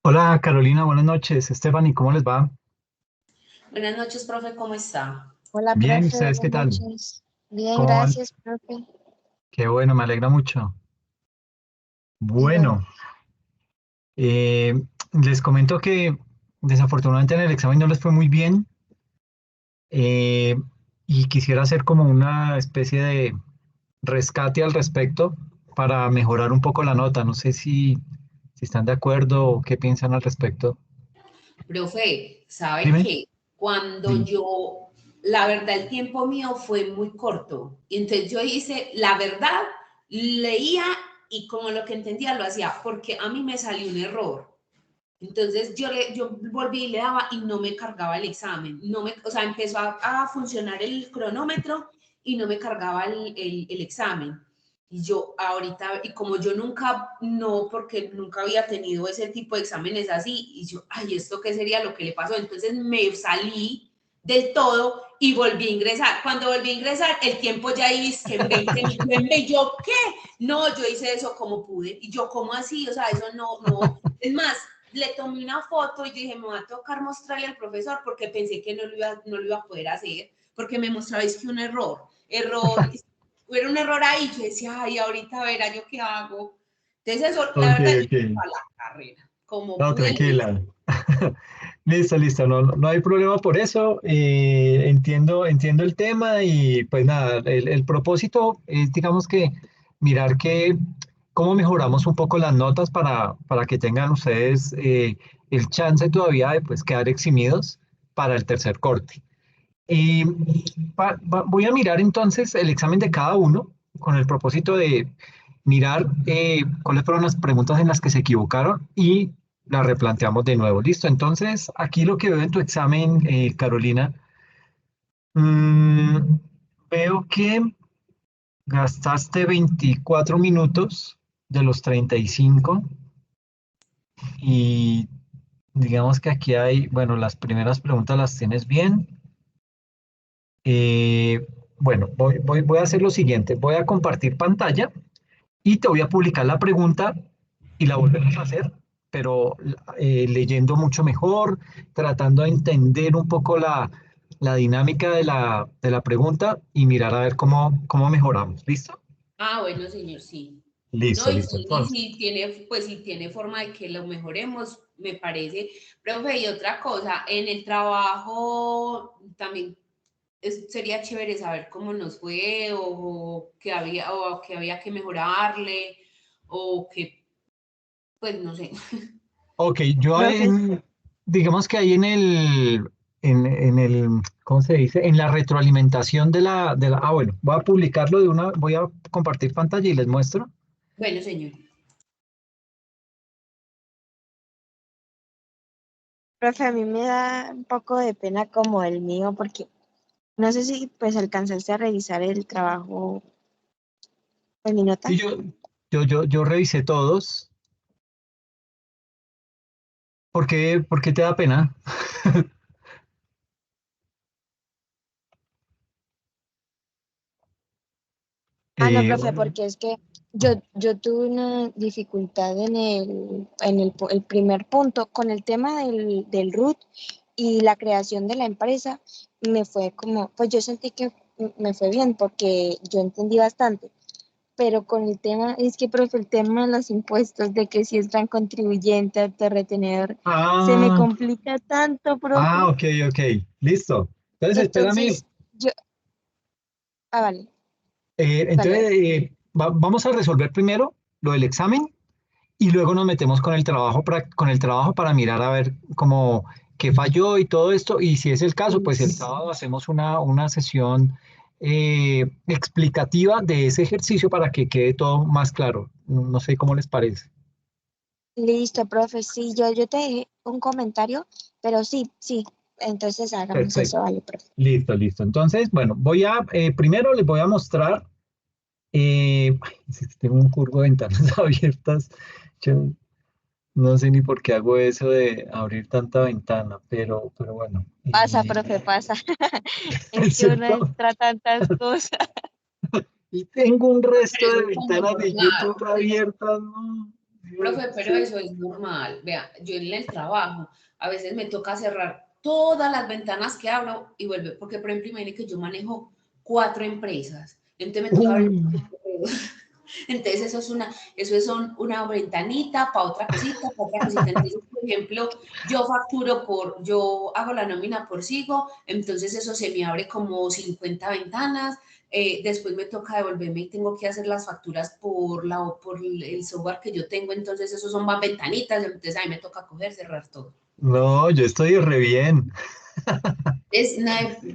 Hola Carolina, buenas noches. Stephanie, ¿cómo les va? Buenas noches, profe, ¿cómo está? Hola, Bien, profe, ¿ustedes qué buenas tal? noches. Bien, ¿Cómo van? gracias, profe. Qué bueno, me alegra mucho. Igual. Bueno, eh, les comento que desafortunadamente en el examen no les fue muy bien eh, y quisiera hacer como una especie de rescate al respecto para mejorar un poco la nota. No sé si están de acuerdo o qué piensan al respecto. Profe, ¿sabe Dime. qué? Cuando Dime. yo, la verdad, el tiempo mío fue muy corto. Y entonces yo hice, la verdad, leía y como lo que entendía lo hacía, porque a mí me salió un error. Entonces yo volví y le daba y no me cargaba el examen. No me, o sea, empezó a funcionar el cronómetro y no me cargaba el examen. Y yo ahorita, y como yo nunca, no, porque nunca había tenido ese tipo de exámenes así, y yo, ay, ¿esto qué sería lo que le pasó? Entonces me salí del todo y volví a ingresar. Cuando volví a ingresar, el tiempo ya iba que en 20 minutos, y yo, ¿qué? No, yo hice eso como pude. Y yo, ¿cómo así? O sea, eso no, no. Es más, le tomé una foto y dije, me va a tocar mostrarle al profesor porque pensé que no lo iba a poder hacer, porque me mostrabais que un error, hubiera un error ahí, yo decía, ay, ahorita verá yo qué hago. Entonces eso, la Ok, verdad, yo ok. a la carrera, como No, pude, lo hice. tranquila. Listo, listo, no hay problema por eso. Entiendo el tema y pues nada, el propósito es, digamos que mirar cómo mejoramos un poco las notas para que tengan ustedes el chance todavía de pues, quedar eximidos para el tercer corte. Eh, Voy a mirar entonces el examen de cada uno con el propósito de mirar cuáles fueron las preguntas en las que se equivocaron y las replanteamos de nuevo. Listo, entonces aquí lo que veo en tu examen, Carolina, mm, veo que gastaste 24 minutos de los 35 y digamos que aquí hay, bueno, las primeras preguntas las tienes bien. Eh, bueno, voy a hacer lo siguiente. Voy a compartir pantalla y te voy a publicar la pregunta y la volvemos a hacer, pero leyendo mucho mejor, tratando de entender un poco la dinámica de la pregunta y mirar a ver cómo mejoramos. ¿Listo? Ah, bueno, señor, sí. No, Listo, y listo. sí, y Entonces, si tiene, pues si tiene forma de que lo mejoremos, me parece. Profe, y otra cosa, en el trabajo también sería chévere saber cómo nos fue o que había que mejorarle o que, pues no sé. ok, yo Profe, digamos que ahí ¿cómo se dice? En la retroalimentación bueno, voy a publicarlo voy a compartir pantalla y les muestro. Bueno, señor. profe, a mí me da un poco de pena como el mío, porque no sé si pues alcanzaste a revisar el trabajo de mi nota. Sí, yo revisé todos. ¿Por qué te da pena? Ah, no, profe, Bueno, porque es que yo tuve una dificultad el primer punto con el tema del RUT y la creación de la empresa. Me fue como, pues yo sentí que me fue bien porque yo entendí bastante, pero con el tema, es que, profe, el tema de los impuestos, de que si es gran contribuyente, autorretenedor, se me ah, complica tanto, profe. ok, ok, listo. Entonces, espérame. Entonces, yo, vale, vale, Entonces, vale. vamos a resolver primero lo del examen y luego nos metemos con el trabajo para mirar a ver qué falló y todo esto. Y si es el caso, pues el sábado hacemos una sesión explicativa de ese ejercicio para que quede todo más claro. No sé cómo les parece. Listo, profe, sí, yo te dejé un comentario, pero sí, sí, entonces hagamos Perfecto. eso, vale, profe. Listo, listo. Entonces, bueno, primero les voy a mostrar, ay, es que tengo un curvo de ventanas abiertas. Yo no sé ni por qué hago eso de abrir tanta ventana, pero bueno. Pasa, profe, pasa. Es que uno ¿Cierto? entra a tantas cosas. Y tengo un Pero resto eso de es como ventanas de normal. YouTube abiertas, ¿no? Profe, pero eso es normal. Vea, yo en el trabajo a veces me toca cerrar todas las ventanas que abro y vuelve, porque por ejemplo, imagínate que yo manejo 4 empresas, entonces me toca abrir. Uy, Entonces eso es una ventanita para otra cosita, para otra cosita. Entonces, por ejemplo, yo hago la nómina por Sigo, entonces eso se me abre como 50 ventanas. Después me toca devolverme y tengo que hacer las facturas por el software que yo tengo, entonces esos son más ventanitas, entonces ahí me toca coger, cerrar todo. no, yo estoy re bien.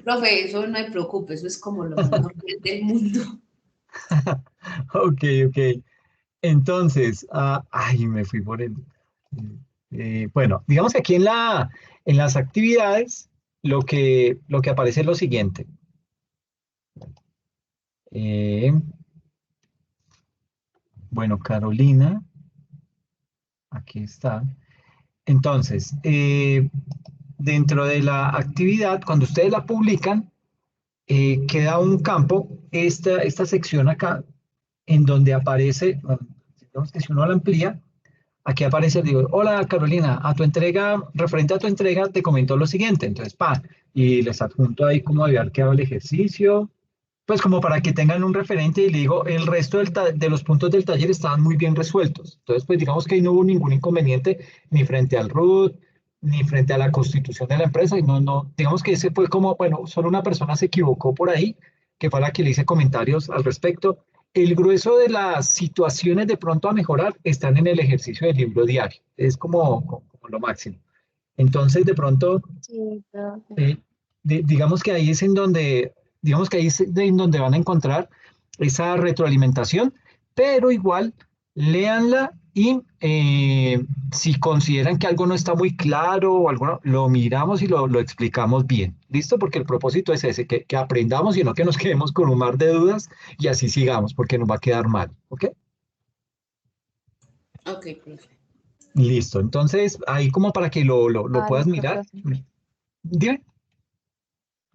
Profe, eso no me preocupe, eso es como lo más normal del mundo. Ok, ok. Entonces, ay, me fui por el... bueno, digamos que aquí en las actividades lo que aparece es lo siguiente. Eh, bueno, Carolina, aquí está. Entonces, dentro de la actividad, cuando ustedes la publican, queda un campo, esta sección acá, en donde aparece, bueno, digamos que si uno la amplía, aquí aparece, digo, hola Carolina, referente a tu entrega, te comento lo siguiente. Entonces, y les adjunto ahí cómo debe haber quedado el ejercicio, pues como para que tengan un referente y le digo, el resto de los puntos del taller estaban muy bien resueltos. Entonces, pues digamos que ahí no hubo ningún inconveniente ni frente al RUT, ni frente a la constitución de la empresa, y no, digamos que ese fue como, bueno, solo una persona se equivocó por ahí, que fue la que le hice comentarios al respecto. El grueso de las situaciones de pronto a mejorar están en el ejercicio del libro diario, es como lo máximo. Entonces, de pronto, Sí, profe. eh, digamos que ahí es en donde, digamos que ahí es en donde van a encontrar esa retroalimentación, pero igual, léanla y si consideran que algo no está muy claro o algo, lo miramos y lo explicamos bien. ¿Listo? Porque el propósito es ese, que aprendamos y no que nos quedemos con un mar de dudas y así sigamos, porque nos va a quedar mal. ¿Ok? Ok, profe. Listo. Entonces, ahí como para que lo Ah, puedas listo, mirar. profe. Dime.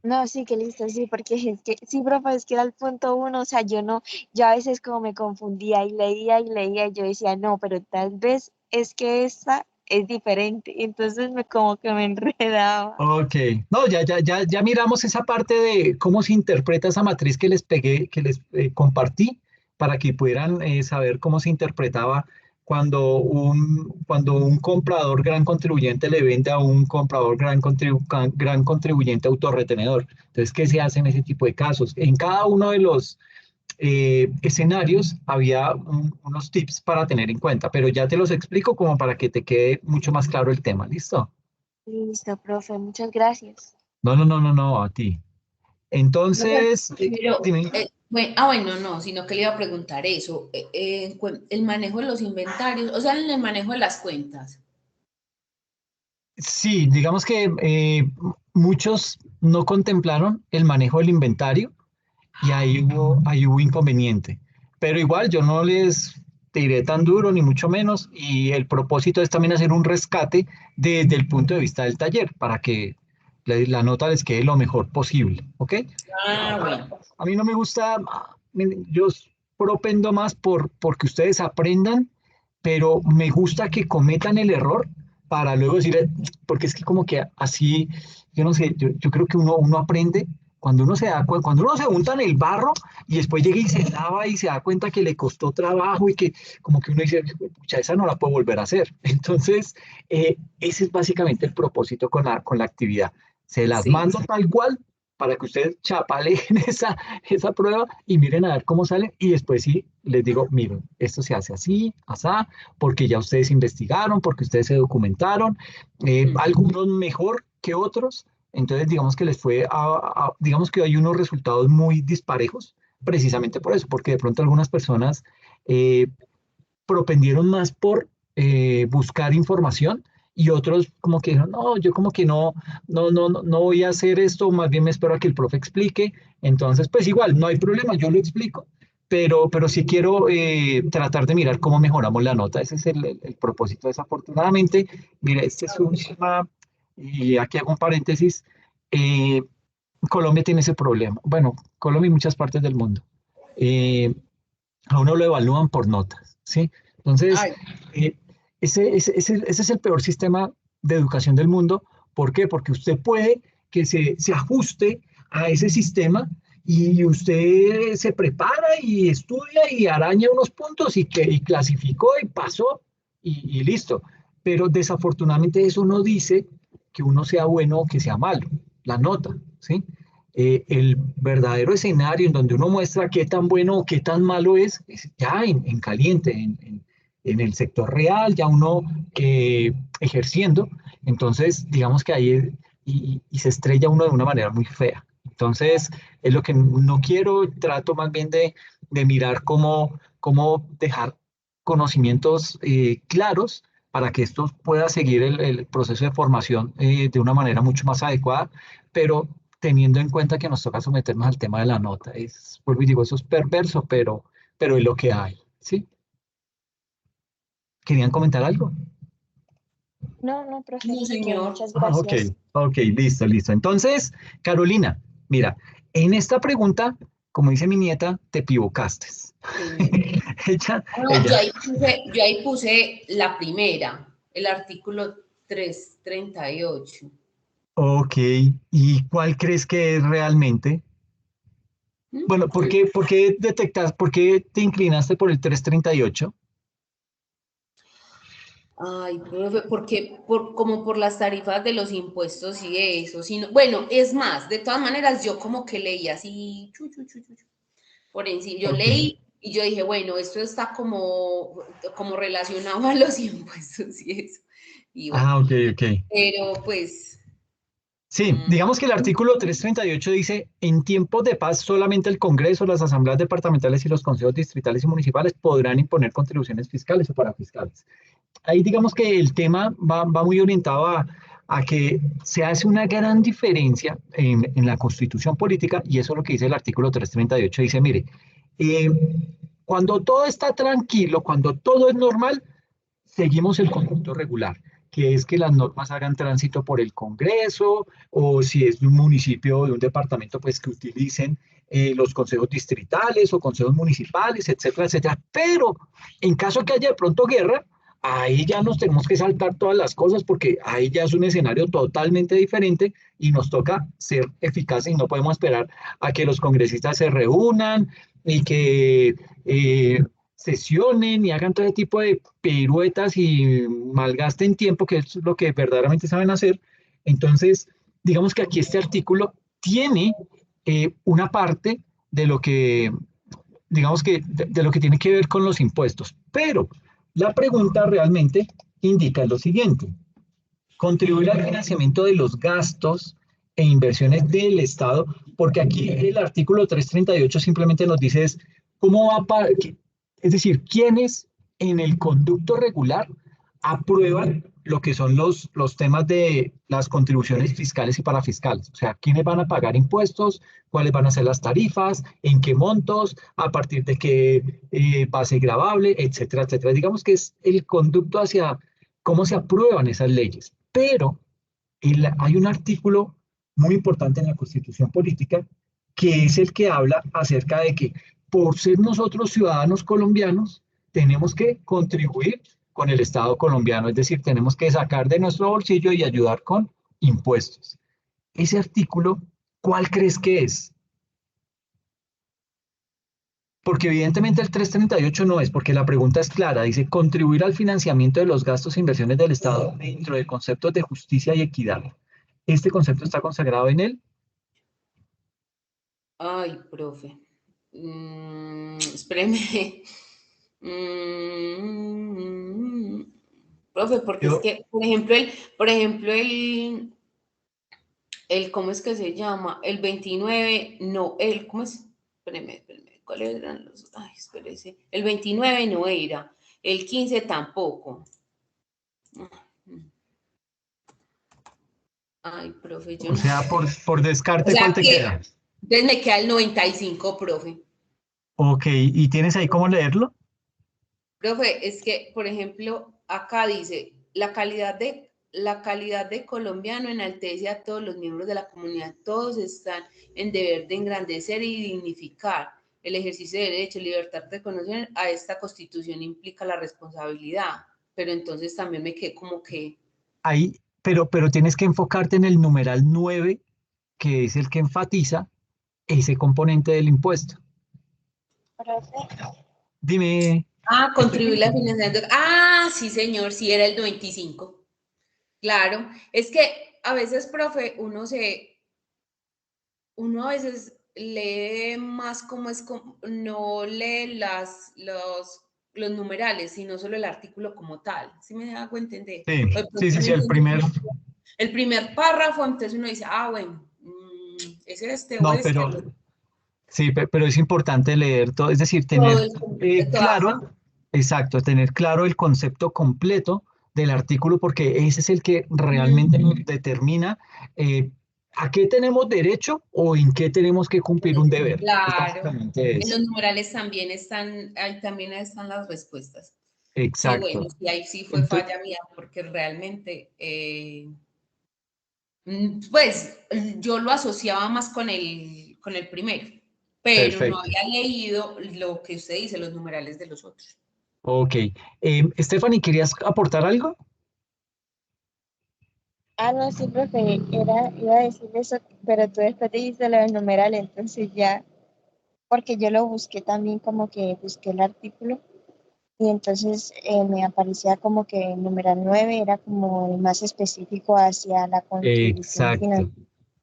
No, sí, que listo, sí, porque es que, sí, profe, es que era el punto uno, o sea, yo a veces como me confundía y leía, y yo decía, no, pero tal vez es que esta es diferente, entonces como que me enredaba. Ok, no, ya miramos esa parte de cómo se interpreta esa matriz que les pegué, que les compartí, para que pudieran saber cómo se interpretaba cuando un comprador gran contribuyente le vende a un comprador gran contribuyente autorretenedor. Entonces, ¿qué se hace en ese tipo de casos? En cada uno de los escenarios había unos tips para tener en cuenta, pero ya te los explico como para que te quede mucho más claro el tema. ¿Listo? Listo, profe, muchas gracias. No, a ti. Profe, Entonces, pero, dime. bueno, no, sino que le iba a preguntar eso, el manejo de los inventarios, o sea, en el manejo de las cuentas. Sí, digamos que muchos no contemplaron el manejo del inventario y ahí hubo inconveniente. Pero igual yo no les tiré tan duro, ni mucho menos, y el propósito es también hacer un rescate desde el punto de vista del taller, para que la nota les quede lo mejor posible, ¿ok? Ah, bueno. A mí no me gusta, yo propendo más porque ustedes aprendan, pero me gusta que cometan el error para luego decir, porque es que como que así, yo no sé, yo creo que uno aprende cuando uno se unta en el barro y después llega y se lava y se da cuenta que le costó trabajo y que como que uno dice, pucha, esa no la puedo volver a hacer. Entonces, ese es básicamente el propósito con la actividad. Se las Sí. mando tal cual para que ustedes chapaleen esa prueba y miren a ver cómo salen y después sí les digo, miren, esto se hace así, asá, porque ya ustedes investigaron, porque ustedes se documentaron, algunos mejor que otros, entonces digamos que digamos que hay unos resultados muy disparejos, precisamente por eso, porque de pronto algunas personas eh, propendieron más por buscar información y otros como que dijeron, no, yo como que no voy a hacer esto, más bien me espero a que el profe explique. Entonces, pues igual, no hay problema, yo lo explico, pero sí quiero tratar de mirar cómo mejoramos la nota. Ese es el propósito. Desafortunadamente, mira, este es un tema, y aquí hago un paréntesis, eh, Colombia tiene ese problema. Bueno, Colombia y muchas partes del mundo. Eh, a uno lo evalúan por notas, ¿sí? Entonces, Ay, ese es el peor sistema de educación del mundo. ¿Por qué? Porque usted puede que se ajuste a ese sistema y usted se prepara y estudia y araña unos puntos y clasificó y pasó y listo. Pero desafortunadamente eso no dice que uno sea bueno o que sea malo, la nota, ¿sí? El verdadero escenario en donde uno muestra qué tan bueno o qué tan malo es ya en caliente, en el sector real, ya uno ejerciendo. Entonces, digamos que ahí y se estrella uno de una manera muy fea. Entonces, es lo que no quiero, trato más bien de mirar cómo dejar conocimientos claros para que esto pueda seguir el proceso de formación de una manera mucho más adecuada, pero teniendo en cuenta que nos toca someternos al tema de la nota. Vuelvo y digo, eso es perverso, pero es lo que hay, ¿sí? ¿Querían comentar algo? No, no, profe, No, que señor. muchas Ah, ok, gracias. ok, listo, listo. Entonces, Carolina, mira, en esta pregunta, como dice mi nieta, te equivocaste. Sí. ella, No, ella, yo ahí puse la primera, el artículo 338. ok, ¿y cuál crees que es realmente? ¿Mm? Bueno, por qué te inclinaste por el 338? Ay, profe, porque como por las tarifas de los impuestos y eso, sino, bueno, es más, de todas maneras, yo como que leí así, por encima, yo Ok. leí y yo dije, bueno, esto está como relacionado a los impuestos y eso, y bueno, Ah, ok, ok. pero pues, Sí, mm, digamos que el artículo 338 dice, en tiempos de paz solamente el Congreso, las asambleas departamentales y los consejos distritales y municipales podrán imponer contribuciones fiscales o parafiscales. Ahí digamos que el tema va muy orientado a que se hace una gran diferencia en la constitución política y eso es lo que dice el artículo 338. Dice, mire, eh, cuando todo está tranquilo, cuando todo es normal, seguimos el conducto regular, que es que las normas hagan tránsito por el Congreso o si es de un municipio o de un departamento, pues que utilicen los consejos distritales o consejos municipales, etcétera, etcétera. Pero en caso que haya de pronto guerra, ahí ya nos tenemos que saltar todas las cosas porque ahí ya es un escenario totalmente diferente y nos toca ser eficaces y no podemos esperar a que los congresistas se reúnan y que sesionen y hagan todo ese tipo de piruetas y malgasten tiempo, que es lo que verdaderamente saben hacer. Entonces, digamos que aquí este artículo tiene una parte de lo que, digamos que, de lo que tiene que ver con los impuestos, pero la pregunta realmente indica lo siguiente: contribuir al financiamiento de los gastos e inversiones del Estado, porque aquí el artículo 338 simplemente nos dice es cómo va a, es decir, quiénes en el conducto regular aprueban lo que son los temas de las contribuciones fiscales y parafiscales. O sea, quiénes van a pagar impuestos, cuáles van a ser las tarifas, en qué montos, a partir de qué base gravable, etcétera, etcétera. Digamos que es el conducto hacia cómo se aprueban esas leyes. Pero hay un artículo muy importante en la Constitución Política que es el que habla acerca de que por ser nosotros ciudadanos colombianos tenemos que contribuir con el Estado colombiano, es decir, tenemos que sacar de nuestro bolsillo y ayudar con impuestos. Ese artículo, ¿cuál crees que es? Porque evidentemente el 338 no es, porque la pregunta es clara, dice contribuir al financiamiento de los gastos e inversiones del Estado dentro de conceptos de justicia y equidad. ¿Este concepto está consagrado en él? ay, profe, espéreme. Profe, porque es Yo, que, ¿cómo es que se llama? El 29 no, ¿cómo es? Espéreme, ¿cuáles eran los? Ay, espérese. El 29 no era, el 15 tampoco. Ay, profe, yo o no sea, sé. por O descarte, ¿cuál sea te que, queda? entonces me queda el 95, profe. Ok, ¿y tienes ahí cómo leerlo? Profe, es que, por ejemplo, acá dice, la calidad de colombiano enaltece a todos los miembros de la comunidad. Todos están en deber de engrandecer y dignificar el ejercicio de derecho, libertad de conocer. A esta constitución implica la responsabilidad. pero entonces también me quedé como que, Ahí, pero tienes que enfocarte en el numeral 9, que es el que enfatiza ese componente del impuesto. Profe, Dime, contribuir la Estefanía. financiación. Sí, señor, sí era el 95. Claro, es que a veces, profe, uno a veces lee más como es, no lee los numerales, sino solo el artículo como tal. ¿Sí me hago entender? Sí, O de sí, pronto sí, no sí, el entiendo primer. el primer párrafo, entonces uno dice, bueno, es este o No, este. pero sí, pero es importante leer todo, es decir, Todo tener el completo, claro, exacto, tener claro el concepto completo del artículo, porque ese es el que realmente nos determina eh, a qué tenemos derecho o en qué tenemos que cumplir un deber. Es Claro. básicamente En eso. los numerales también están, ahí también están las respuestas. Qué bueno, Exacto. sí, ahí sí fue Entonces, falla mía, porque realmente, pues yo lo asociaba más con el primero, pero no perfecto. había leído lo que usted dice, los numerales de los otros. Ok. Stephanie, ¿querías aportar algo? no, sí, profe, iba a decir eso, pero tú después dijiste lo del numeral, entonces ya, porque yo lo busqué también como que busqué el artículo y entonces me aparecía como que el numeral 9 era como el más específico hacia la contribución Exacto.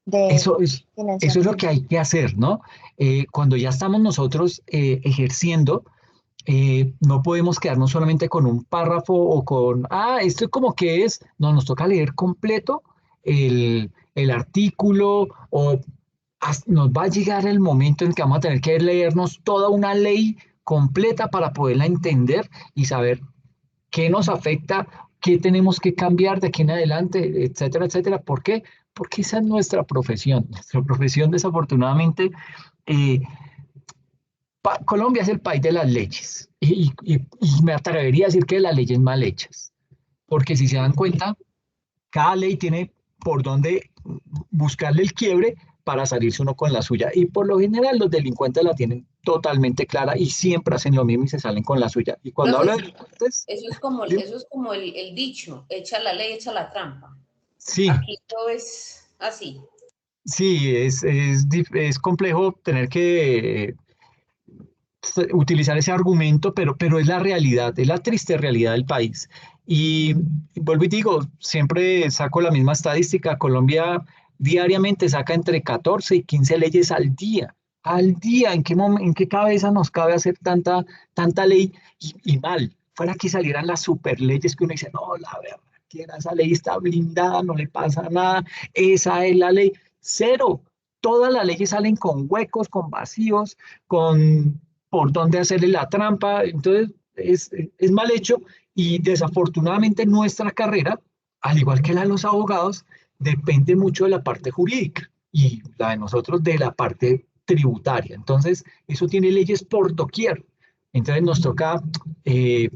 de Eso es, eso es lo que financiamiento. hay que hacer, ¿no? Cuando ya estamos nosotros ejerciendo, no podemos quedarnos solamente con un párrafo o con, esto como que es, no, nos toca leer completo el artículo o nos va a llegar el momento en que vamos a tener que leernos toda una ley completa para poderla entender y saber qué nos afecta, qué tenemos que cambiar de aquí en adelante, etcétera, etcétera. ¿Por qué? Porque esa es nuestra profesión. Nuestra profesión, desafortunadamente, eh, Colombia es el país de las leyes y me atrevería a decir que de las leyes mal hechas, porque si se dan cuenta, cada ley tiene por dónde buscarle el quiebre para salirse uno con la suya. Y por lo general los delincuentes la tienen totalmente clara y siempre hacen lo mismo y se salen con la suya. Y cuando Profe, hablo de sí, delincuentes, ¿sí? eso es como el dicho, echa la ley, echa la trampa. Sí, Aquí todo es así. sí, es complejo tener que utilizar ese argumento, pero es la realidad, es la triste realidad del país. Y vuelvo y digo, siempre saco la misma estadística, Colombia diariamente saca entre 14 y 15 leyes al día. Al día, ¿en qué cabeza nos cabe hacer tanta ley y mal? Fuera que salieran las super leyes que uno dice, no, la verdad, que esa ley está blindada, no le pasa nada, esa es la ley. Cero. Todas las leyes salen con huecos, con vacíos, con por dónde hacerle la trampa. Entonces, es mal hecho y desafortunadamente nuestra carrera, al igual que la de los abogados, depende mucho de la parte jurídica y la de nosotros de la parte tributaria. Entonces, eso tiene leyes por doquier. Entonces nos toca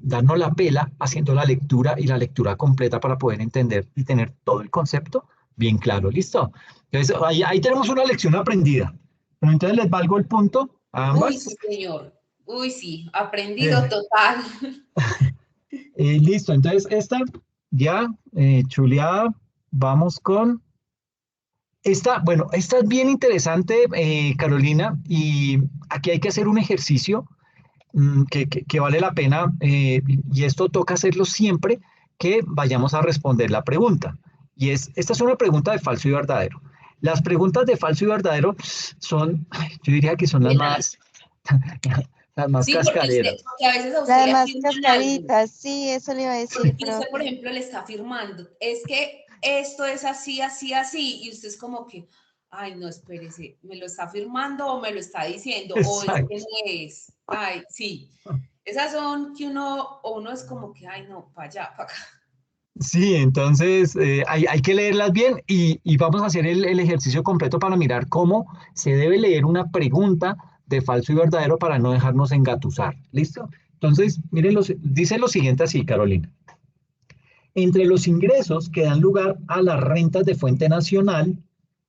darnos la pela haciendo la lectura y la lectura completa para poder entender y tener todo el concepto bien claro. ¿Listo? Entonces, ahí tenemos una lección aprendida. Pero entonces les valgo el punto a Uy, ambas. sí, señor. Uy, sí, aprendido Eh, total. Listo, entonces esta ya chuleada. Vamos con esta. Bueno, esta es bien interesante, Carolina, y aquí hay que hacer un ejercicio que vale la pena, y esto toca hacerlo siempre que vayamos a responder la pregunta. Esta es una pregunta de falso y verdadero. Las preguntas de falso y verdadero son, yo diría que son las Buenas. más, las más Sí, porque cascareras. porque a veces a usted Las le más afirman algo cascaritas, sí, eso le iba a decir, y usted, por profe. ejemplo, le está afirmando, es que esto es así, así, así, y usted es como que, ay, no, espérese, ¿me lo está afirmando o me lo está diciendo? O es que Exacto. no es. Ay, sí. Esas son que uno es como que, ay, no, para allá, para acá. Sí, entonces hay que leerlas bien y vamos a hacer el ejercicio completo para mirar cómo se debe leer una pregunta de falso y verdadero para no dejarnos engatusar. ¿Listo? Entonces, miren, dice lo siguiente así, Carolina. Entre los ingresos que dan lugar a las rentas de fuente nacional,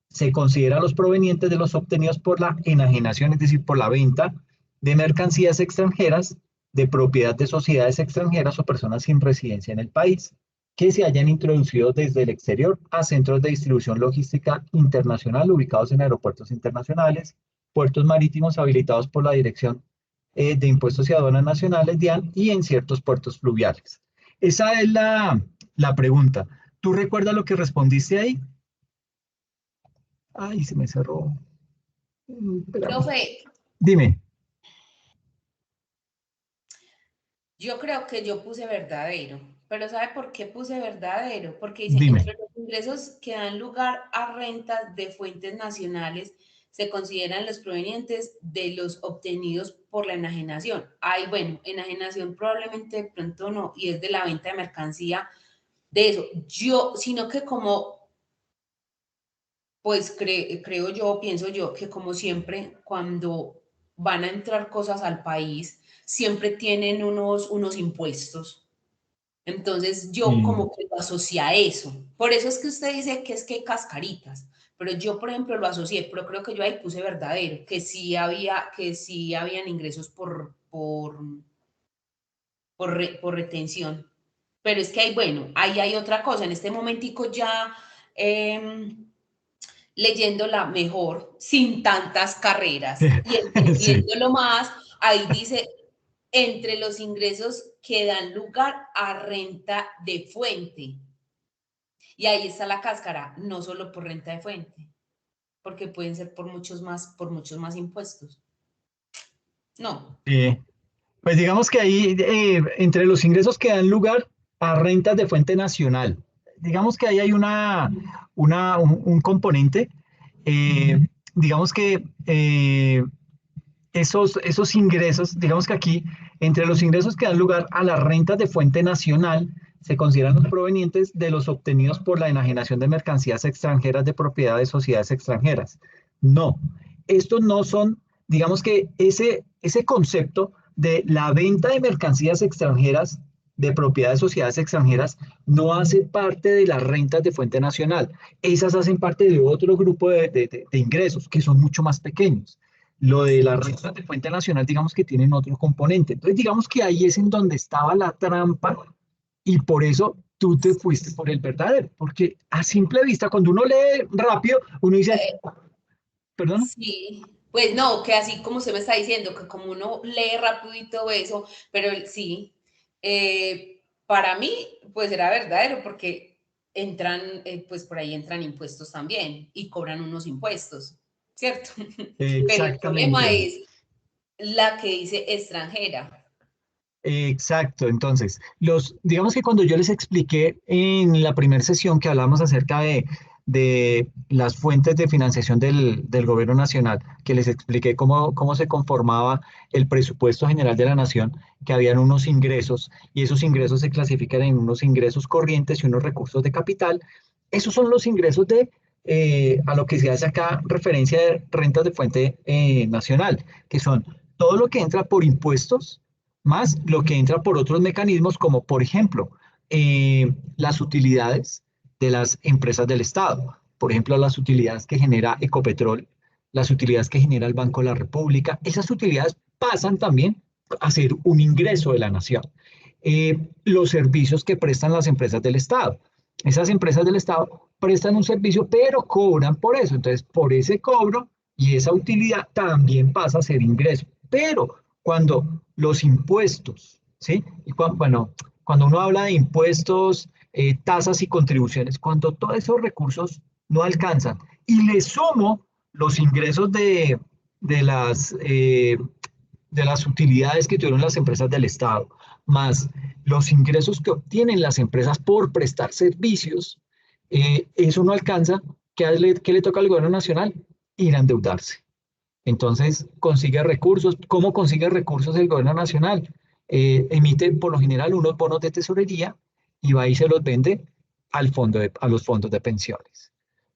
se considera los provenientes de los obtenidos por la enajenación, es decir, por la venta de mercancías extranjeras, de propiedad de sociedades extranjeras o personas sin residencia en el país que se hayan introducido desde el exterior a centros de distribución logística internacional ubicados en aeropuertos internacionales, puertos marítimos habilitados por la Dirección de Impuestos y Aduanas Nacionales, DIAN, y en ciertos puertos fluviales. Esa es la pregunta. ¿Tú recuerdas lo que respondiste ahí? Ay, se me cerró. Espérame. Profe, Dime. yo creo que yo puse verdadero, pero ¿sabe por qué puse verdadero? Porque dice, Dime. entre los ingresos que dan lugar a rentas de fuentes nacionales se consideran los provenientes de los obtenidos por la enajenación. Ay, bueno, enajenación probablemente de pronto no, y es de la venta de mercancía de eso. Yo, sino que como, pues creo yo, pienso yo, que como siempre, cuando van a entrar cosas al país, siempre tienen unos impuestos. Entonces yo como que lo asocié a eso. Por eso es que usted dice que es que cascaritas, pero yo, por ejemplo, lo asocié, pero creo que yo ahí puse verdadero, que sí habían ingresos por retención. Pero es que hay, bueno, ahí hay otra cosa. En este momentico ya leyéndola mejor, sin tantas carreras y Sí. entendiéndolo más, ahí dice entre los ingresos que dan lugar a renta de fuente. Y ahí está la cáscara, no solo por renta de fuente, porque pueden ser por muchos más impuestos. No. Pues digamos que ahí, entre los ingresos que dan lugar a rentas de fuente nacional, digamos que ahí hay un componente, digamos que esos ingresos, digamos que aquí, entre los ingresos que dan lugar a las rentas de fuente nacional, se consideran los provenientes de los obtenidos por la enajenación de mercancías extranjeras de propiedad de sociedades extranjeras. No, estos no son, digamos que ese concepto de la venta de mercancías extranjeras de propiedad de sociedades extranjeras no hace parte de las rentas de fuente nacional. Esas hacen parte de otro grupo de ingresos que son mucho más pequeños. Lo de las rentas de fuente nacional, digamos que tienen otro componente. Entonces, digamos que ahí es en donde estaba la trampa y por eso tú te fuiste por el verdadero. Porque a simple vista, cuando uno lee rápido, uno dice, perdón. Sí, pues no, que así como usted me está diciendo, que como uno lee rápido y todo eso, pero sí, para mí, pues era verdadero, porque entran, pues por ahí entran impuestos también y cobran unos impuestos, ¿cierto? Pero el problema Exactamente. es la que dice extranjera. Exacto, entonces, digamos que cuando yo les expliqué en la primera sesión que hablamos acerca de las fuentes de financiación del gobierno nacional, que les expliqué cómo se conformaba el presupuesto general de la nación, que habían unos ingresos y esos ingresos se clasifican en unos ingresos corrientes y unos recursos de capital. Esos son los ingresos a lo que se hace acá referencia de rentas de fuente nacional, que son todo lo que entra por impuestos más lo que entra por otros mecanismos como, por ejemplo, las utilidades de las empresas del Estado. Por ejemplo, las utilidades que genera Ecopetrol, las utilidades que genera el Banco de la República. Esas utilidades pasan también a ser un ingreso de la nación. Los servicios que prestan las empresas del Estado. Esas empresas del Estado prestan un servicio, pero cobran por eso. Entonces, por ese cobro y esa utilidad también pasa a ser ingreso. Pero cuando los impuestos, ¿sí? Bueno, cuando uno habla de impuestos, tasas y contribuciones, cuando todos esos recursos no alcanzan y le sumo los ingresos de las utilidades que tuvieron las empresas del Estado, más los ingresos que obtienen las empresas por prestar servicios, eso no alcanza. ¿Qué le toca al gobierno nacional? Ir a endeudarse. Entonces, consigue recursos. ¿Cómo consigue recursos el gobierno nacional? Emite por lo general unos bonos de tesorería y va y se los vende a los fondos de pensiones.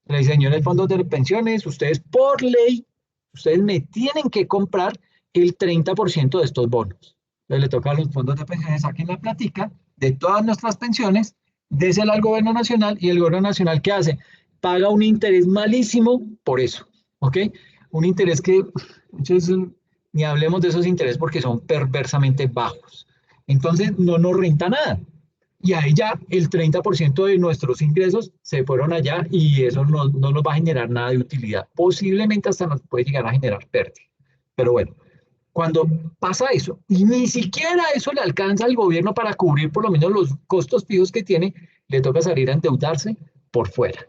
Le dice, señores fondos de pensiones, ustedes por ley, ustedes me tienen que comprar el 30% de estos bonos. Entonces le toca a los fondos de pensiones, saquen la platica de todas nuestras pensiones, désela al gobierno nacional y el gobierno nacional, ¿qué hace? Paga un interés malísimo por eso, ¿ok? Un interés que muchos ni hablemos de esos intereses porque son perversamente bajos. Entonces no nos renta nada. Y ahí ya el 30% de nuestros ingresos se fueron allá y eso no nos va a generar nada de utilidad. Posiblemente hasta nos puede llegar a generar pérdida. Pero bueno, cuando pasa eso, y ni siquiera eso le alcanza al gobierno para cubrir por lo menos los costos fijos que tiene, le toca salir a endeudarse por fuera.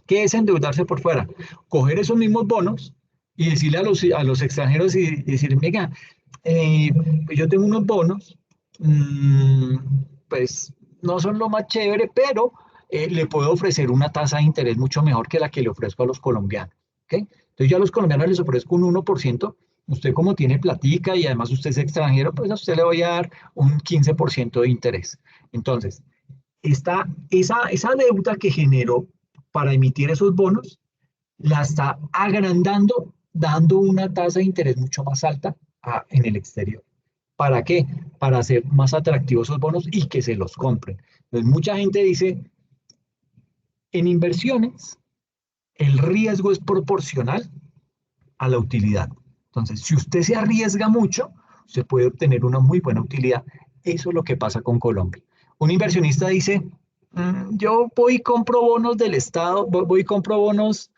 ¿Qué es endeudarse por fuera? Coger esos mismos bonos y decirle a los extranjeros y decir, venga, pues yo tengo unos bonos, pues no son lo más chévere, pero le puedo ofrecer una tasa de interés mucho mejor que la que le ofrezco a los colombianos. ¿Okay? Entonces yo a los colombianos les ofrezco un 1%, usted como tiene platica y además usted es extranjero, pues a usted le voy a dar un 15% de interés. Entonces, esa deuda que generó para emitir esos bonos, la está agrandando, dando una tasa de interés mucho más alta en el exterior. ¿Para qué? Para hacer más atractivos esos bonos y que se los compren. Entonces, mucha gente dice, en inversiones, el riesgo es proporcional a la utilidad. Entonces, si usted se arriesga mucho, usted puede obtener una muy buena utilidad. Eso es lo que pasa con Colombia. Un inversionista dice, yo voy y compro bonos del Estado, voy y compro bonos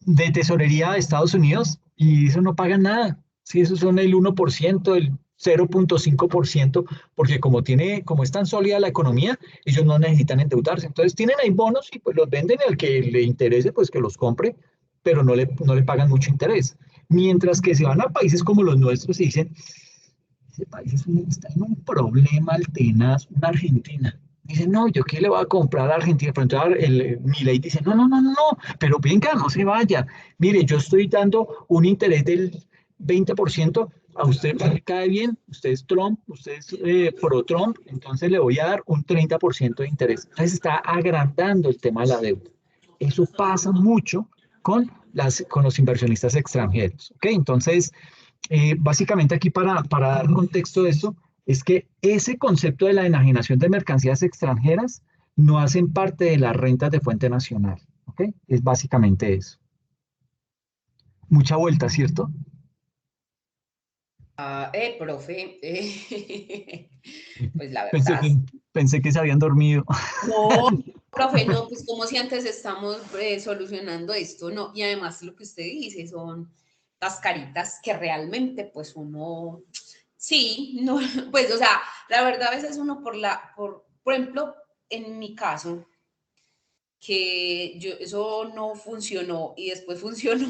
de tesorería de Estados Unidos y eso no pagan nada. Sí, esos son el 1%, el 0,5%, porque como es tan sólida la economía, ellos no necesitan endeudarse. Entonces tienen ahí bonos y pues los venden y al que le interese, pues que los compre, pero no le pagan mucho interés. Mientras que se van a países como los nuestros y dicen, ese país está en un problema tenaz, una Argentina. Dice, no, ¿yo qué le voy a comprar a Argentina? Pero entonces Milei dice, no, pero venga, no se vaya. Mire, yo estoy dando un interés del 20%, a usted le cae bien, usted es Trump, usted es pro Trump, entonces le voy a dar un 30% de interés. Entonces está agrandando el tema de la deuda. Eso pasa mucho con los inversionistas extranjeros. ¿Ok? Entonces, básicamente aquí para dar contexto de esto, es que ese concepto de la enajenación de mercancías extranjeras no hacen parte de las rentas de fuente nacional. ¿Ok? Es básicamente eso. Mucha vuelta, ¿cierto? Profe, pues la Pensé verdad. que, pensé que se habían dormido. No, profe, no, pues como si antes estamos solucionando esto, ¿no? Y además lo que usted dice son cascaritas que realmente, pues uno, sí, no, pues, o sea, la verdad a veces uno por ejemplo, en mi caso, que yo, eso no funcionó y después funcionó.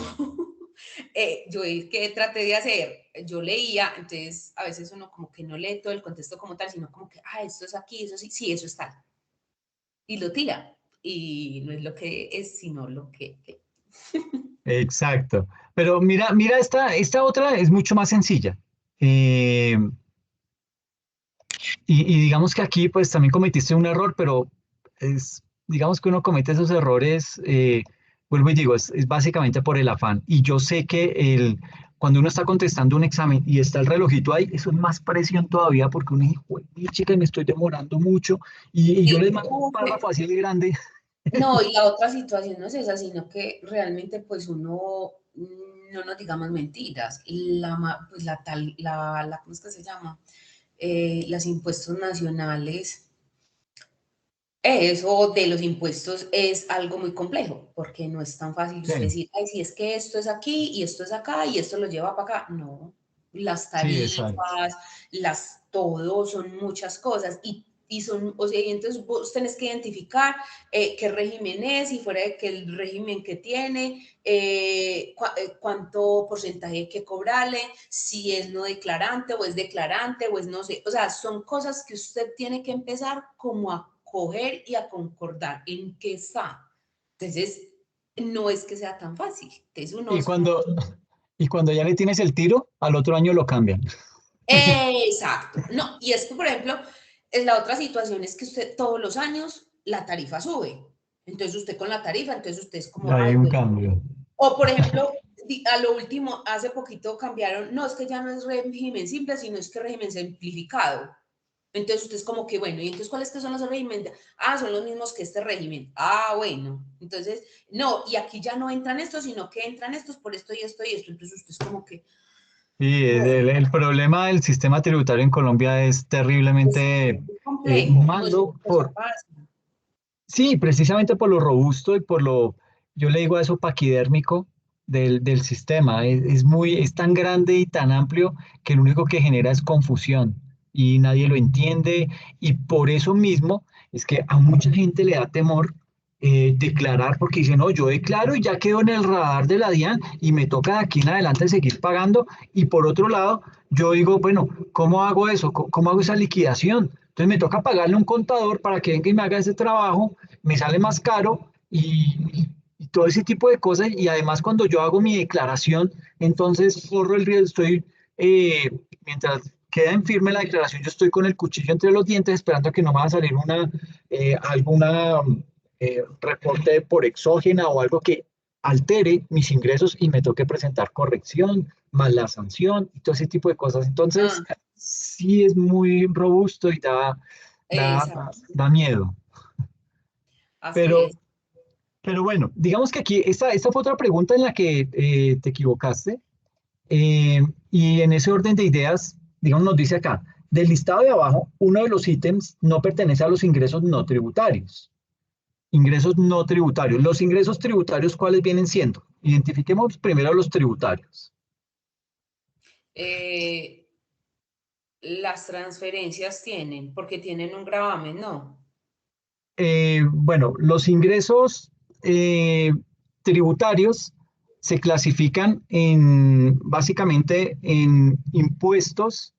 Yo que traté de hacer, yo leía, entonces a veces uno como que no lee todo el contexto como tal, sino como que, esto es aquí, eso sí, sí, eso está. Y lo tira. Y no es lo que es, sino lo que... Exacto. Pero mira, esta otra es mucho más sencilla. Eh, y digamos que aquí pues también cometiste un error, pero digamos que uno comete esos errores, vuelvo y digo, es básicamente por el afán. Y yo sé que cuando uno está contestando un examen y está el relojito ahí, eso es más presión todavía porque uno dice, "Jue- chica, me estoy demorando mucho y yo les mando un párrafo así de grande. No, y la otra situación no es esa, sino que realmente pues uno no nos digamos mentiras. Pues ¿cómo es que se llama? Los impuestos nacionales. Eso de los impuestos es algo muy complejo, porque no es tan fácil Sí, usted decir, ay, si es que esto es aquí y esto es acá y esto lo lleva para acá. No, las sí, exacto. tarifas, todo, son muchas cosas y son, o sea, y entonces vos tenés que identificar qué régimen es y fuera de qué el régimen que tiene, cuánto porcentaje hay que cobrarle, si es no declarante o es declarante o es no sé, o sea, son cosas que usted tiene que empezar como a coger y a concordar en qué está. Entonces, no es que sea tan fácil. Entonces, Y cuando, y cuando ya le tienes el tiro, al otro año lo cambian. exacto. No, y es que, por ejemplo, es la otra situación es que usted todos los años la tarifa sube. Entonces, usted con la tarifa, entonces usted es como, Hay ay, un bueno. cambio. O, por ejemplo, a lo último, hace poquito cambiaron, no es que ya no es régimen simple, sino es que régimen simplificado. Entonces usted es como que, bueno, ¿y entonces cuáles que son los regímenes? Son los mismos que este régimen. Bueno. Entonces, no, y aquí ya no entran estos, sino que entran estos por esto y esto y esto. Entonces usted es como que, Sí, el problema del sistema tributario en Colombia es Es terriblemente muy complejo, no es malo una cosa fácil. sí, precisamente por lo robusto y por lo, yo le digo a eso paquidérmico del sistema. Es tan grande y tan amplio que lo único que genera es confusión y nadie lo entiende. Y por eso mismo es que a mucha gente le da temor declarar porque dice, no, yo declaro y ya quedo en el radar de la DIAN y me toca de aquí en adelante seguir pagando. Y por otro lado, yo digo, bueno, ¿cómo hago eso? ¿Cómo hago esa liquidación? Entonces me toca pagarle a un contador para que venga y me haga ese trabajo, me sale más caro y todo ese tipo de cosas. Y además cuando yo hago mi declaración, entonces corro el riesgo, eh, mientras queda en firme la declaración, yo estoy con el cuchillo entre los dientes esperando a que no me va a salir alguna reporte por exógena o algo que altere mis ingresos y me toque presentar corrección, más la sanción y todo ese tipo de cosas. Entonces, Ah, sí es muy robusto y exacto, da miedo. así Pero, es. pero bueno, digamos que aquí, esta fue otra pregunta en la que te equivocaste. Y en ese orden de ideas, digamos, nos dice acá, del listado de abajo, uno de los ítems no pertenece a los ingresos no tributarios. Ingresos no tributarios. Los ingresos tributarios, ¿cuáles vienen siendo? Identifiquemos primero los tributarios. Eh, las transferencias tienen, porque tienen un gravamen, ¿no? Bueno, los ingresos tributarios se clasifican básicamente en impuestos.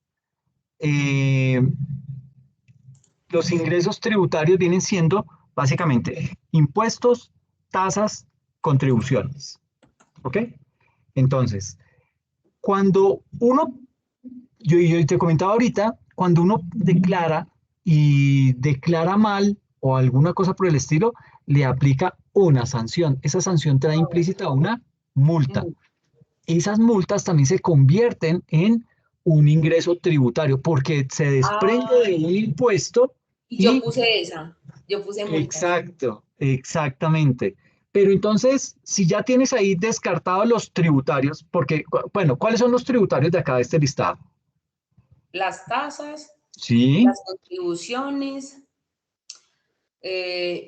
eh, los ingresos tributarios vienen siendo básicamente impuestos, tasas, contribuciones. ¿Ok? Entonces, cuando uno, yo te comentaba ahorita, cuando uno declara y declara mal o alguna cosa por el estilo, le aplica una sanción. Esa sanción trae implícita una multa. Mm. Esas multas también se convierten en un ingreso tributario porque se desprende Ah, de un impuesto y yo y puse esa, yo puse multas. exacto, exactamente. Pero entonces, si ya tienes ahí descartados los tributarios, porque, bueno, ¿cuáles son los tributarios de acá de este listado? Las tasas, Sí, las contribuciones.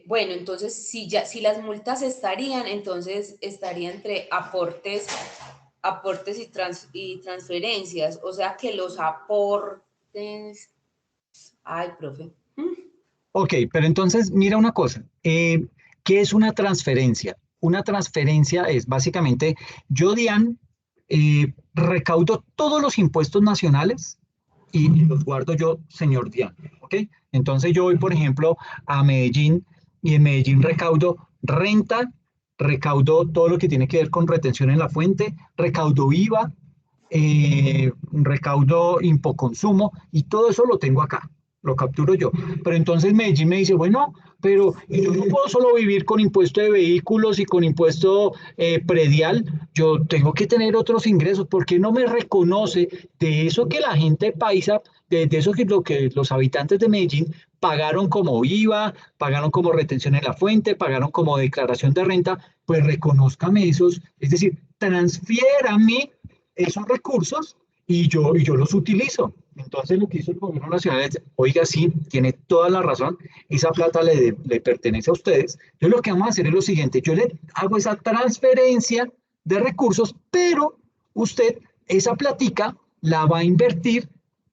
Bueno, entonces si las multas estarían, entonces estaría entre aportes y transferencias. O sea que los aportes. Ay, profe. ok, pero entonces mira una cosa, ¿qué es una transferencia? Una transferencia es básicamente, yo, Dian, recaudo todos los impuestos nacionales y los guardo yo, señor Dian, ¿ok? Entonces yo voy, por ejemplo, a Medellín y en Medellín recaudo renta, recaudo todo lo que tiene que ver con retención en la fuente, recaudo IVA, recaudo impoconsumo y todo eso lo tengo acá, lo capturo yo. Pero entonces Medellín me dice, bueno, pero yo no puedo solo vivir con impuesto de vehículos y con impuesto predial, yo tengo que tener otros ingresos. ¿Por qué no me reconoce de eso que la gente paisa, de eso que, lo que los habitantes de Medellín pagaron como IVA, pagaron como retención en la fuente, pagaron como declaración de renta? Pues reconózcame esos, es decir, transfiérame esos recursos y yo los utilizo. Entonces lo que hizo el gobierno nacional es, oiga, sí, tiene toda la razón, esa plata le pertenece a ustedes. Entonces lo que vamos a hacer es lo siguiente, yo le hago esa transferencia de recursos, pero usted esa platica la va a invertir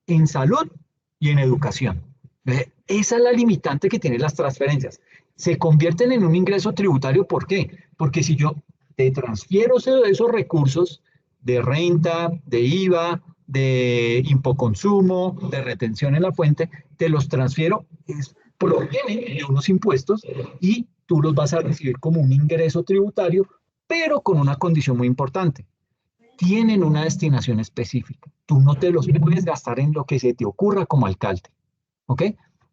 en salud y en educación. Esa es la limitante que tienen las transferencias. Se convierten en un ingreso tributario, ¿por qué? Porque si yo te transfiero esos recursos, de renta, de IVA, de impoconsumo, de retención en la fuente, te los transfiero, provienen de unos impuestos y tú los vas a recibir como un ingreso tributario, pero con una condición muy importante. Tienen una destinación específica. Tú no te los puedes gastar en lo que se te ocurra como alcalde. ¿Ok?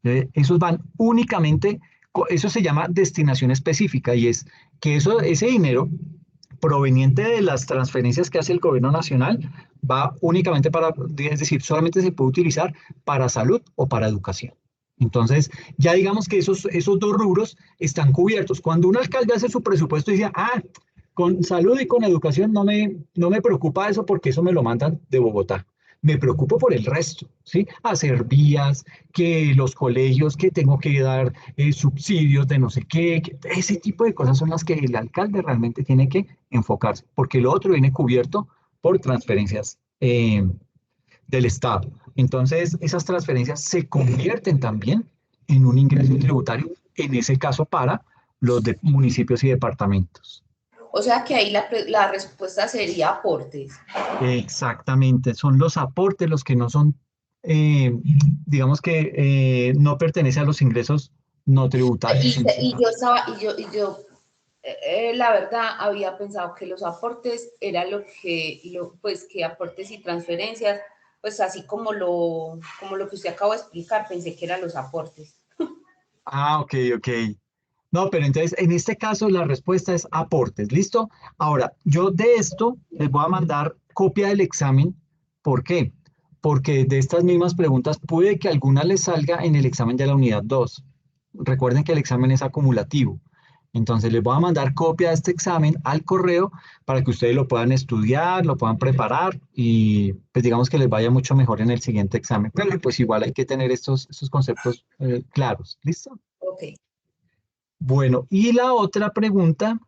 Esos van únicamente, eso se llama destinación específica y es que ese dinero proveniente de las transferencias que hace el gobierno nacional va únicamente para, es decir, solamente se puede utilizar para salud o para educación. Entonces, ya digamos que esos dos rubros están cubiertos. Cuando un alcalde hace su presupuesto y dice, ah, Con salud y con educación no me preocupa eso porque eso me lo mandan de Bogotá. Me preocupo por el resto, ¿sí? Hacer vías, que los colegios, que tengo que dar subsidios de no sé qué, ese tipo de cosas son las que el alcalde realmente tiene que enfocarse, porque lo otro viene cubierto por transferencias del Estado. Entonces, esas transferencias se convierten también en un ingreso tributario, en ese caso para los de municipios y departamentos. O sea que ahí la respuesta sería aportes. Exactamente, son los aportes los que no son, eh, digamos que no pertenecen a los ingresos no tributarios en ese Y yo caso. estaba, la verdad había pensado que los aportes era pues que aportes y transferencias, pues así como lo que usted acaba de explicar, pensé que eran los aportes. Ah, ok, ok. No, pero entonces en este caso la respuesta es aportes, ¿listo? Ahora, yo de esto les voy a mandar copia del examen. ¿Por qué? Porque de estas mismas preguntas puede que alguna les salga en el examen de la unidad 2. Recuerden que el examen es acumulativo. Entonces les voy a mandar copia de este examen al correo para que ustedes lo puedan estudiar, lo puedan preparar y pues digamos que les vaya mucho mejor en el siguiente examen. Pero pues igual hay que tener estos conceptos claros, ¿listo? Ok. Bueno, y la otra pregunta,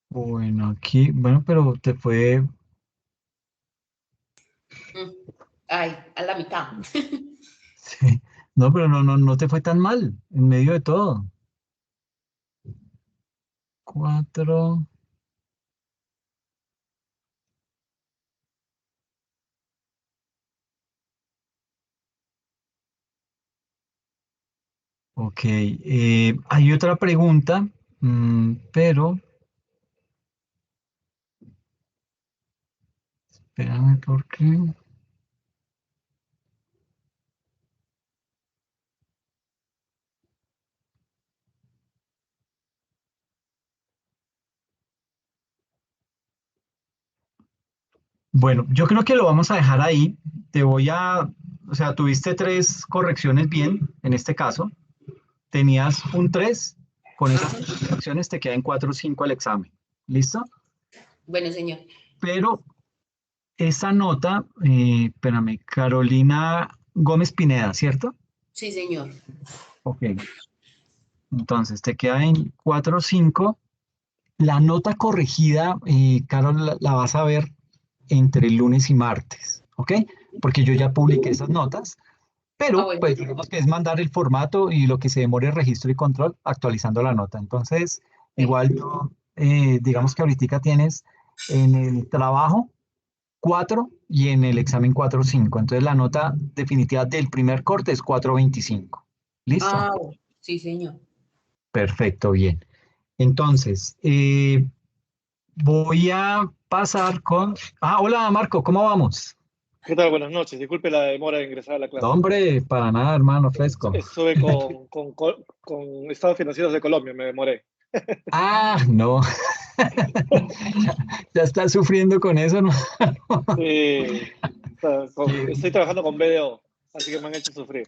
bueno, aquí, bueno, pero te fue, Mm. Ay, a la mitad. sí, no, pero no te fue tan mal en medio de todo. Cuatro, ok. Hay otra pregunta, pero, espérame, ¿por qué? Bueno, yo creo que lo vamos a dejar ahí. O sea, tuviste tres correcciones bien en este caso. Tenías un 3, con esas tres correcciones te quedan 4 o 5 al examen. ¿Listo? Bueno, señor. Pero esa nota, espérame, Carolina Gómez Pineda, ¿cierto? Sí, señor. Ok, entonces te queda en 4 o 5. La nota corregida, Carol, la vas a ver entre lunes y martes, ¿ok? Porque yo ya publiqué esas notas, Ah, pero bueno. pues digamos que es mandar el formato y lo que se demore el registro y control actualizando la nota. Entonces, Ok. igual digamos que ahorita tienes en el trabajo 4 y en el examen 4.5. Entonces la nota definitiva del primer corte es 4.25. ¿Listo? Ah, bueno. Sí, señor. Perfecto, bien. Entonces, voy a pasar con... Ah, hola Marco, ¿cómo vamos? ¿Qué tal? Buenas noches. Disculpe la demora de ingresar a la No, clase. hombre, para nada, hermano, fresco. Estuve con estados financieros de Colombia, me demoré. Ah, no. Ya estás sufriendo con eso, ¿no? Sí, Qué- estoy trabajando con BDO, así que me han hecho sufrir.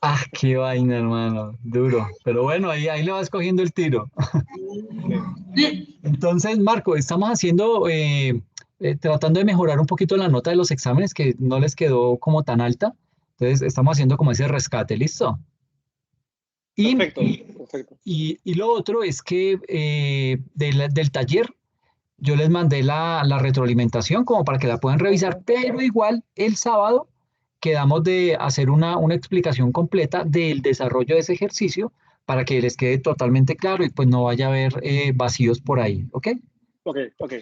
Ah, qué vaina, hermano, duro. Pero bueno, ahí le vas cogiendo el tiro. Sí. Entonces, Marco, estamos haciendo, tratando de mejorar un poquito la nota de los exámenes que no les quedó como tan alta. Entonces, estamos haciendo como ese rescate, ¿listo? Y, Perfecto, perfecto. y lo otro es que del taller yo les mandé la retroalimentación como para que la puedan revisar, pero igual el sábado quedamos de hacer una explicación completa del desarrollo de ese ejercicio para que les quede totalmente claro y pues no vaya a haber vacíos por ahí, ¿ok? Ok, ok.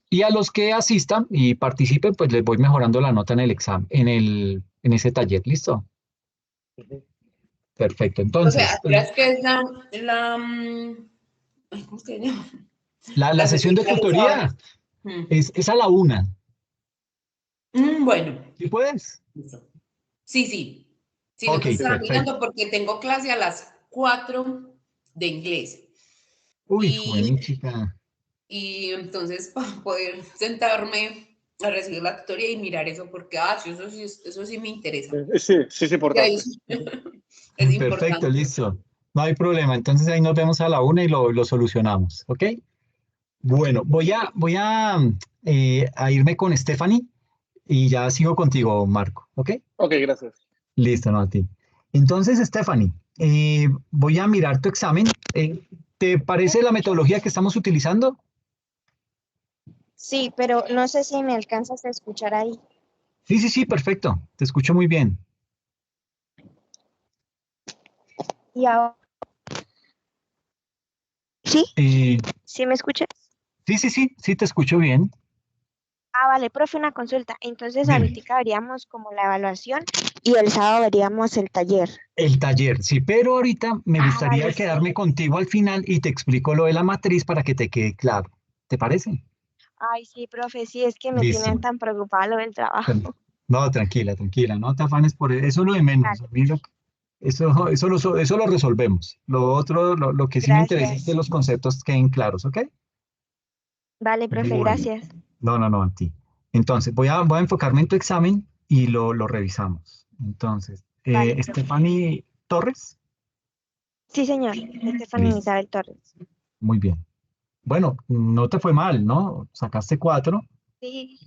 Y a los que asistan y participen, pues les voy mejorando la nota en el examen, en ese taller, ¿listo? Ujú. Perfecto. O sea, Entonces, es que es ay, ¿cómo se llama? la La sesión sesión de de los sábados. tutoría Mm. es a la 1. Bueno. ¿Sí puedes? Listo. Sí, sí. Sino Ok, que Sí, estaba sí. perfecto. mirando porque tengo clase a las 4 de inglés. Uy, Y buenísima. Y entonces para poder sentarme a recibir la tutoría y mirar eso, porque eso sí me interesa. Sí, sí es Y ahí importante. es Perfecto, importante. listo. No hay problema. Entonces ahí nos vemos a la una y lo solucionamos. ¿Ok? Bueno, voy a irme con Stephanie y ya sigo contigo, Marco. ¿Ok? Ok, gracias. Listo, no a ti. Entonces, Stephanie, voy a mirar tu examen. ¿Te parece la metodología que estamos utilizando? Sí, pero no sé si me alcanzas a escuchar ahí. Sí, sí, sí, perfecto. Te escucho muy bien. Y ahora, ¿sí? Eh, ¿Sí me escuchas? sí, sí, sí, sí, te escucho bien. Ah, vale, profe, una consulta. Entonces Dime. ahorita veríamos como la evaluación y el sábado veríamos el taller. El taller, sí, pero ahorita me Ah, gustaría vale, sí. quedarme contigo al final y te explico lo de la matriz para que te quede claro. ¿Te parece? Ay, sí, profe, sí, es que me tienen Listo. tan preocupada lo del trabajo. No, tranquila, tranquila, no te afanes por eso, eso es lo de menos. A Vale, mí eso lo resolvemos. Lo otro, lo que sí me interesa es que gracias. los conceptos queden claros, ¿ok? Vale, profe, Bueno, gracias. no, no, no, a ti. Entonces, voy a enfocarme en tu examen y lo revisamos. Entonces, Vale, profe. Stephanie Torres, Sí, señor. Estefanía listo, Isabel Torres. muy bien. Bueno, no te fue mal, ¿no? Sacaste 4. Sí,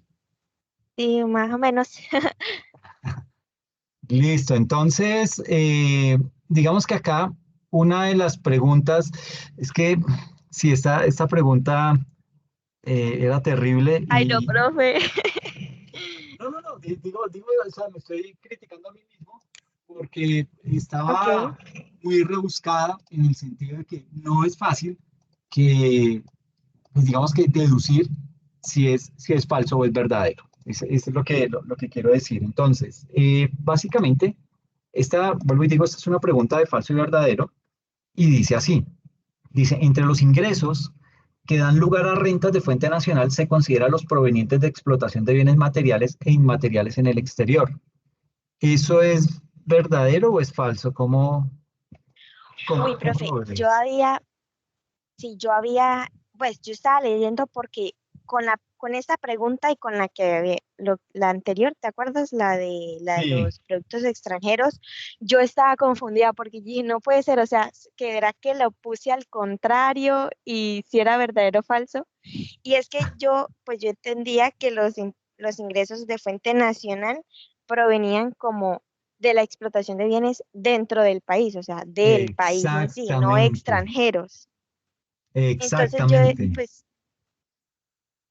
sí, más o menos. Listo, entonces, digamos que acá una de las preguntas es que si esta pregunta era terrible Ay, no, y... profe. No, no, no, digo, o sea, me estoy criticando a mí mismo porque Ok. estaba muy rebuscada en el sentido de que no es fácil que, pues digamos que deducir si es falso o es verdadero. Eso es lo que quiero decir. Entonces, básicamente, vuelvo y digo, esta es una pregunta de falso y verdadero y dice así, dice, entre los ingresos que dan lugar a rentas de fuente nacional se considera los provenientes de explotación de bienes materiales e inmateriales en el exterior. ¿Eso es verdadero o es falso? Uy, ¿Cómo profe, lo yo ves? había, sí, yo había, pues yo estaba leyendo porque con esta pregunta y con la que la anterior, ¿te acuerdas? La de Sí, los productos extranjeros, yo estaba confundida porque dije, no puede ser, o sea, que era que lo puse al contrario y si era verdadero o falso. Y es que pues yo entendía que los ingresos de fuente nacional provenían como de la explotación de bienes dentro del país, o sea, del país en sí, no exactamente, extranjeros. Entonces exactamente.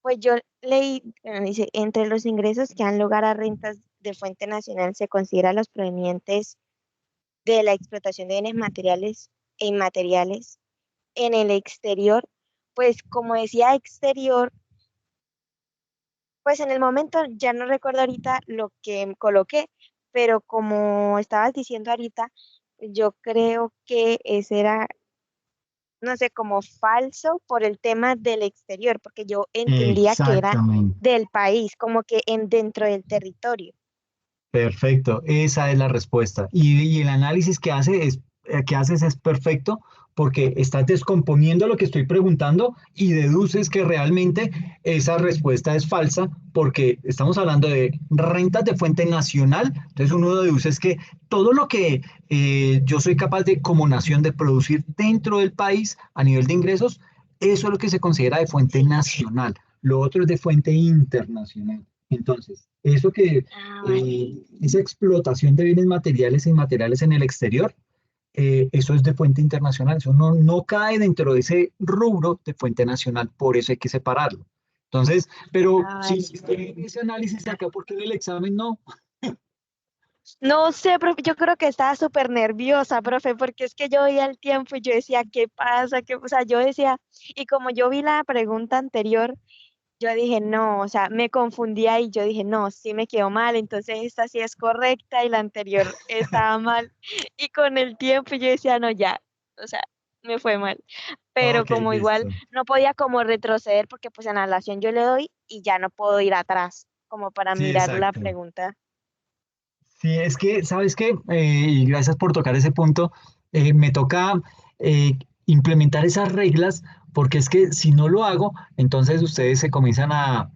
pues yo leí, dice, entre los ingresos que dan lugar a rentas de fuente nacional se consideran los provenientes de la explotación de bienes materiales e inmateriales en el exterior. Pues como decía exterior, pues en el momento ya no recuerdo ahorita lo que coloqué, pero como estabas diciendo ahorita, yo creo que ese era, no sé, como falso por el tema del exterior, porque yo entendía que era Exactamente. del país, como que dentro del territorio. Perfecto, esa es la respuesta. Y el análisis que haces es perfecto porque estás descomponiendo lo que estoy preguntando y deduces que realmente esa respuesta es falsa porque estamos hablando de rentas de fuente nacional. Entonces uno deduce es que todo lo que yo soy capaz de como nación de producir dentro del país a nivel de ingresos, eso es lo que se considera de fuente nacional. Lo otro es de fuente internacional. Entonces, eso que Ah, vale. esa explotación de bienes materiales e inmateriales en el exterior, eso es de fuente internacional, eso no cae dentro de ese rubro de fuente nacional, por eso hay que separarlo. Entonces, pero Ah, si vale. hiciste ese análisis acá, ¿por qué en el examen no? No sé, profe, yo creo que estaba súper nerviosa, profe, porque es que yo veía el tiempo y yo decía, ¿qué pasa? O sea, yo decía, y como yo vi la pregunta anterior, yo dije, no, o sea, me confundía y yo dije, no, sí me quedó mal, entonces esta sí es correcta y la anterior estaba mal. Y con el tiempo yo decía, no, ya, o sea, me fue mal. Pero Ok, como igual listo. no podía como retroceder porque pues en la relación yo le doy y ya no puedo ir atrás, como para Sí, mirar la exacto. pregunta. Sí, es que, ¿sabes qué? Y gracias por tocar ese punto. Me toca implementar esas reglas, porque es que si no lo hago, entonces ustedes se comienzan a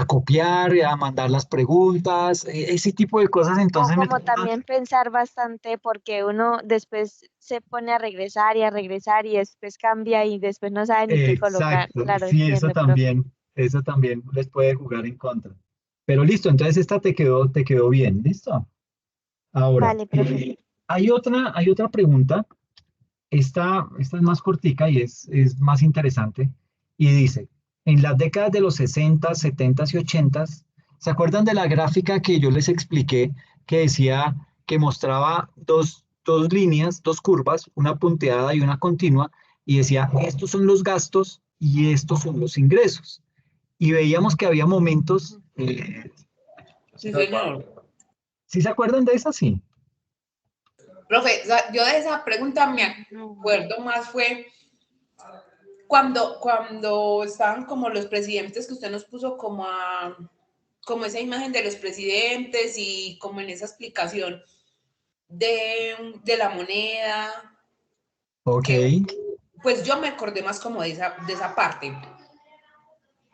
copiar, a mandar las preguntas, ese tipo de cosas, O entonces me como toca. también pensar bastante porque uno después se pone a regresar y después cambia y después no sabe ni qué colocar. Exacto, Claro, sí, entiendo, profe. eso también les puede jugar en contra. Pero listo, entonces esta te quedó bien, ¿listo? Ahora, Vale, profe. hay otra pregunta. Esta es más cortica y es más interesante. Y dice, en las décadas de los 60, 70 y 80, ¿se acuerdan de la gráfica que yo les expliqué que decía que mostraba dos líneas, dos curvas, una punteada y una continua, y decía, estos son los gastos y estos son los ingresos? Y veíamos que había momentos, Sí, señor. ¿sí se acuerdan de esa? Sí. Profe, yo de esa pregunta me acuerdo más fue cuando estaban como los presidentes que usted nos puso como esa imagen de los presidentes y como en esa explicación de la moneda, Ok, que pues yo me acordé más como de esa parte.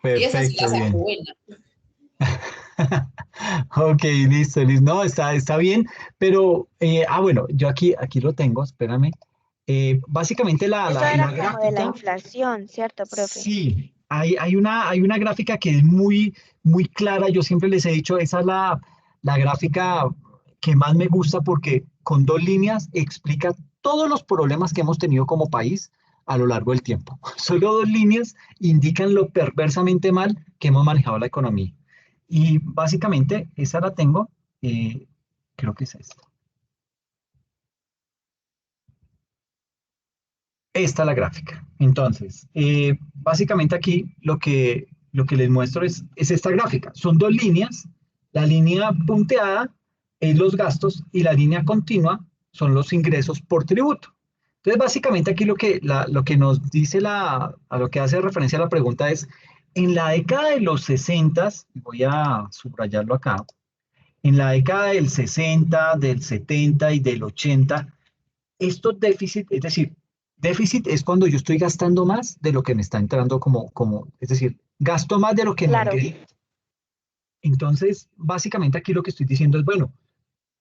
Y esa sí la perfecto, sacó bien. buena. Ok, listo, listo. No, está bien, pero, bueno, yo aquí lo tengo, espérame. Básicamente Eso era la como de la gráfica, inflación, ¿cierto, profe? sí, hay una gráfica que es muy, muy clara. Yo siempre les he dicho, esa es la gráfica que más me gusta porque con dos líneas explica todos los problemas que hemos tenido como país a lo largo del tiempo. Solo dos líneas indican lo perversamente mal que hemos manejado la economía. Y básicamente esa la tengo, eh, creo que es esta. Esta es la gráfica. Entonces, básicamente aquí lo que les muestro es esta gráfica. Son dos líneas. La línea punteada es los gastos y la línea continua son los ingresos por tributo. Entonces, básicamente aquí lo que nos dice a lo que hace referencia a la pregunta es, en la década de los 60, voy a subrayarlo acá, en la década del 60, del 70 y del 80, estos déficit, es decir, déficit es cuando yo estoy gastando más de lo que me está entrando es decir, gasto más de lo que me Claro, ingresa. Entonces, básicamente aquí lo que estoy diciendo es, bueno,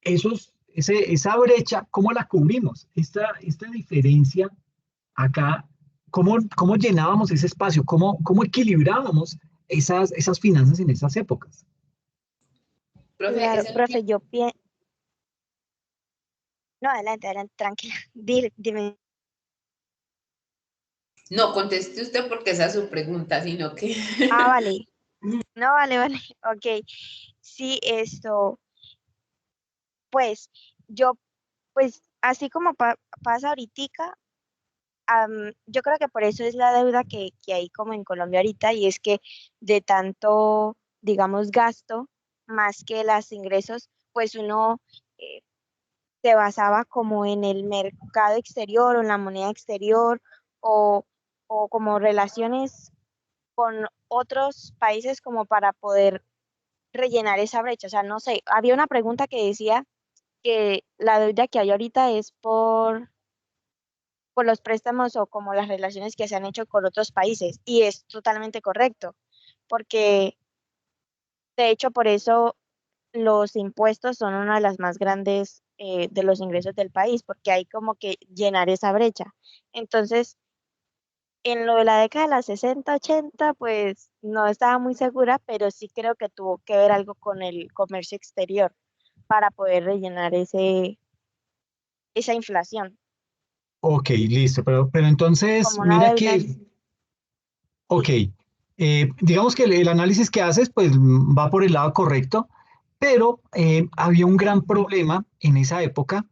esa brecha, ¿cómo la cubrimos? Esta diferencia acá, ¿cómo llenábamos ese espacio? ¿Cómo equilibrábamos esas finanzas en esas épocas? Profe, claro, ese no profe, yo pienso... No, adelante, adelante, tranquila. Dime. no conteste usted porque esa es su pregunta, sino que Ah, vale. No, vale, vale. Ok. Sí, esto, pues, yo, pues, así como pasa ahorita, yo creo que por eso es la deuda que hay como en Colombia ahorita, y es que de tanto, digamos, gasto, más que los ingresos, pues uno eh, se basaba como en el mercado exterior o en la moneda exterior o, o como relaciones con otros países como para poder rellenar esa brecha. O sea, no sé, había una pregunta que decía que la deuda que hay ahorita es por los préstamos o como las relaciones que se han hecho con otros países. Y es totalmente correcto, porque de hecho por eso los impuestos son una de las más grandes de los ingresos del país, porque hay como que llenar esa brecha. Entonces, en lo de la década de las 60 80 pues no estaba muy segura, pero sí creo que tuvo que ver algo con el comercio exterior para poder rellenar esa inflación, Ok, listo, pero entonces, como una mira deuda. que, ok, Sí, digamos que el análisis que haces pues va por el lado correcto, pero había un gran problema en esa época,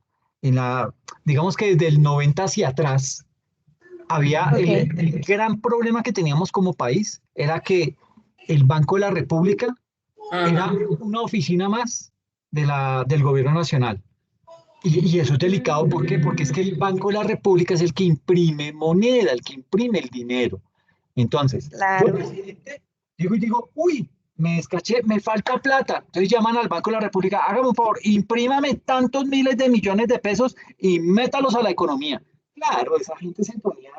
digamos que desde el 90 hacia atrás, había ok, el gran problema que teníamos como país, era que el Banco de la República era ajá. una oficina más del gobierno nacional. Y eso es delicado, ¿por qué? Porque es que el Banco de la República es el que imprime moneda, el que imprime el dinero. Entonces, yo, claro. presidente, digo, uy, me descaché, me falta plata. Entonces llaman al Banco de la República, hágame un favor, imprímame tantos miles de millones de pesos y métalos a la economía. Claro, esa gente se ponía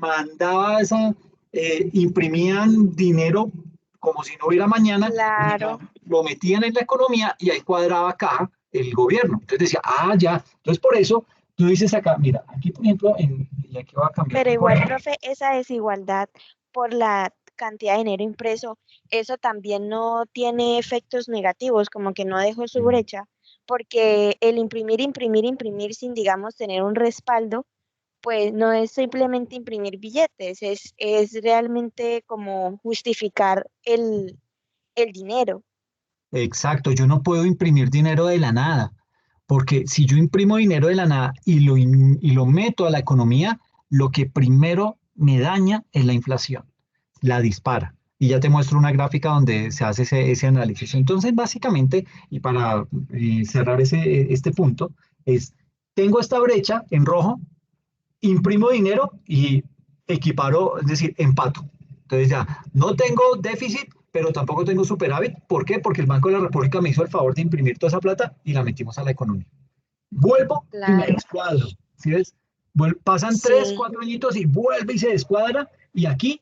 mandaba imprimían dinero como si no hubiera mañana, Claro, lo metían en la economía y ahí cuadraba acá el gobierno. Entonces decía, ah, ya. Entonces por eso tú dices acá, mira, aquí por ejemplo, y aquí voy a cambiar pero de igual, color. profe, esa desigualdad por la cantidad de dinero impreso, eso también no tiene efectos negativos, como que no dejó su brecha, porque el imprimir, imprimir, imprimir sin, digamos, tener un respaldo, pues no es simplemente imprimir billetes, es realmente como justificar el dinero. Exacto, yo no puedo imprimir dinero de la nada, porque si yo imprimo dinero de la nada y lo meto a la economía, lo que primero me daña es la inflación, la dispara. Y ya te muestro una gráfica donde se hace ese análisis. Entonces, básicamente, y para cerrar este punto, es, tengo esta brecha en rojo, imprimo dinero y equiparo, es decir, empato. Entonces ya, no tengo déficit, pero tampoco tengo superávit. ¿Por qué? Porque el Banco de la República me hizo el favor de imprimir toda esa plata y la metimos a la economía. Vuelvo y me Claro, descuadro. ¿Sí ves? Pasan tres, sí, cuatro añitos y vuelve y se descuadra y aquí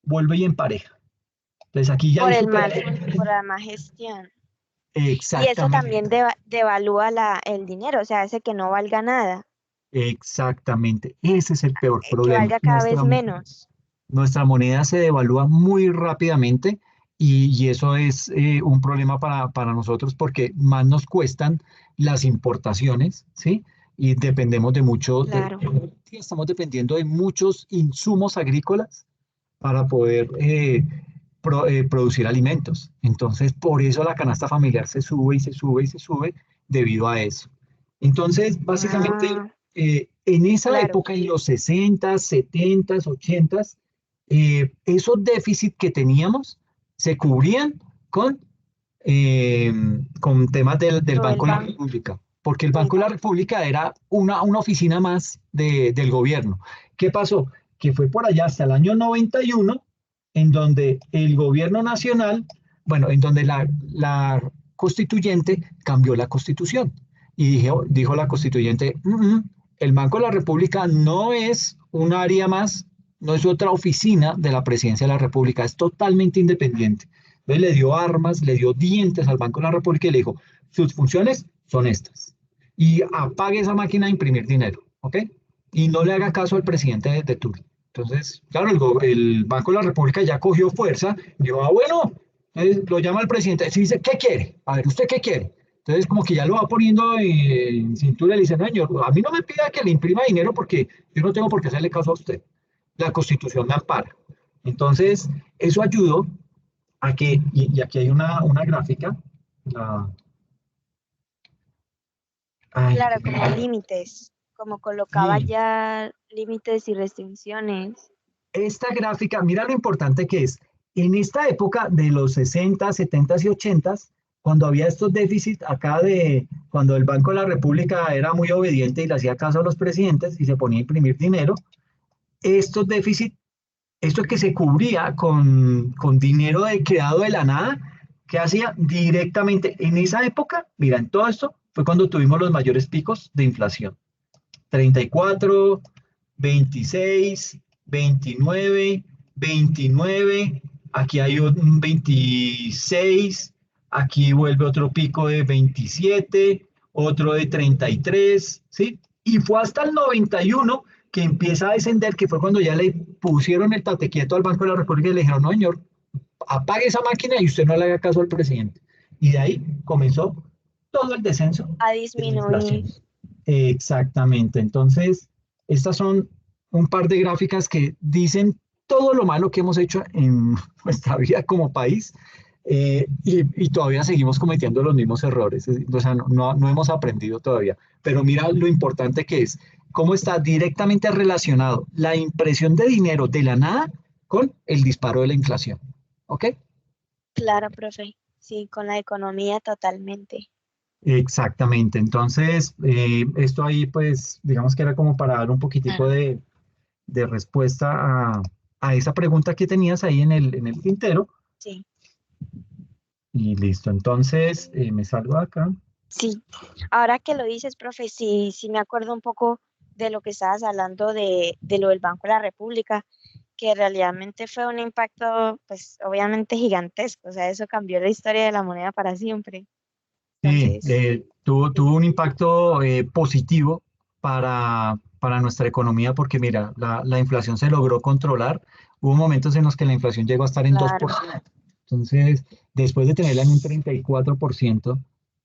vuelve y empareja. Entonces aquí ya por hay el mal, superávit. por la mal gestión. Y eso también Exactamente, devalúa el dinero, o sea, hace que no valga nada, exactamente. Ese es el peor que problema. valga cada vez menos. Nuestra moneda se devalúa muy rápidamente y eso es un problema para nosotros porque más nos cuestan las importaciones, ¿sí? Y dependemos de mucho, Claro. sí, estamos dependiendo de muchos insumos agrícolas para poder producir alimentos. Entonces, por eso la canasta familiar se sube y se sube y se sube debido a eso. Entonces, básicamente, Ah, en esa claro. época, en los 60, 70, 80, esos déficits que teníamos se cubrían con, eh, con temas del Lo del Banco de la banco. República, porque el Sí, Banco de la República era una oficina más del gobierno. ¿Qué pasó? Que fue por allá hasta el año 91, en donde el gobierno nacional, bueno, en donde la constituyente cambió la constitución y dijo la constituyente, el Banco de la República no es un área más, no es otra oficina de la Presidencia de la República, es totalmente independiente. Entonces le dio armas, le dio dientes al Banco de la República y le dijo, sus funciones son estas. Y apague esa máquina de imprimir dinero, ¿ok? Y no le haga caso al presidente de turno. Entonces, claro, el Banco de la República ya cogió fuerza y dijo, ah, bueno, entonces lo llama el presidente, y dice, ¿qué quiere? A ver, ¿usted qué quiere? Entonces, como que ya lo va poniendo en cintura y le dice, no, señor, a mí no me pida que le imprima dinero porque yo no tengo por qué hacerle caso a usted. La Constitución me ampara. Entonces, eso ayudó a que, y aquí hay una gráfica, la, ay, Claro, como límites, como colocaba sí, ya límites y restricciones. esta gráfica, mira lo importante que es. En esta época de los 60, 70 y 80, cuando había estos déficits acá cuando el Banco de la República era muy obediente y le hacía caso a los presidentes y se ponía a imprimir dinero, estos déficits, esto que se cubría con dinero creado de la nada, que hacía directamente en esa época, mira, en todo esto fue cuando tuvimos los mayores picos de inflación. 34, 26, 29, 29, aquí hay un 26, aquí vuelve otro pico de 27, otro de 33, ¿sí? Y fue hasta el 91 que empieza a descender, que fue cuando ya le pusieron el tate quieto al Banco de la República y le dijeron, no, señor, apague esa máquina y usted no le haga caso al presidente. Y de ahí comenzó todo el descenso A de la disminuir. inflación. Exactamente. Entonces, estas son un par de gráficas que dicen todo lo malo que hemos hecho en nuestra vida como país y todavía seguimos cometiendo los mismos errores. O sea, no hemos aprendido todavía. Pero mira lo importante que es, cómo está directamente relacionado la impresión de dinero de la nada con el disparo de la inflación. ¿Ok? Claro, profe. Sí, con la economía totalmente. Exactamente. Entonces, esto ahí, pues, digamos que era como para dar un poquitico de respuesta a esa pregunta que tenías ahí en el tintero. Sí. Y listo. Entonces, me salgo de acá. Sí. Ahora que lo dices, profe, sí, sí me acuerdo un poco de lo que estabas hablando de lo del Banco de la República, que realmente fue un impacto, pues obviamente gigantesco, o sea, eso cambió la historia de la moneda para siempre. Sí, Entonces, sí, tuvo un impacto positivo para nuestra economía porque mira, la inflación se logró controlar. Hubo momentos en los que la inflación llegó a estar en claro, 2%. Entonces, después de tenerla en un 34%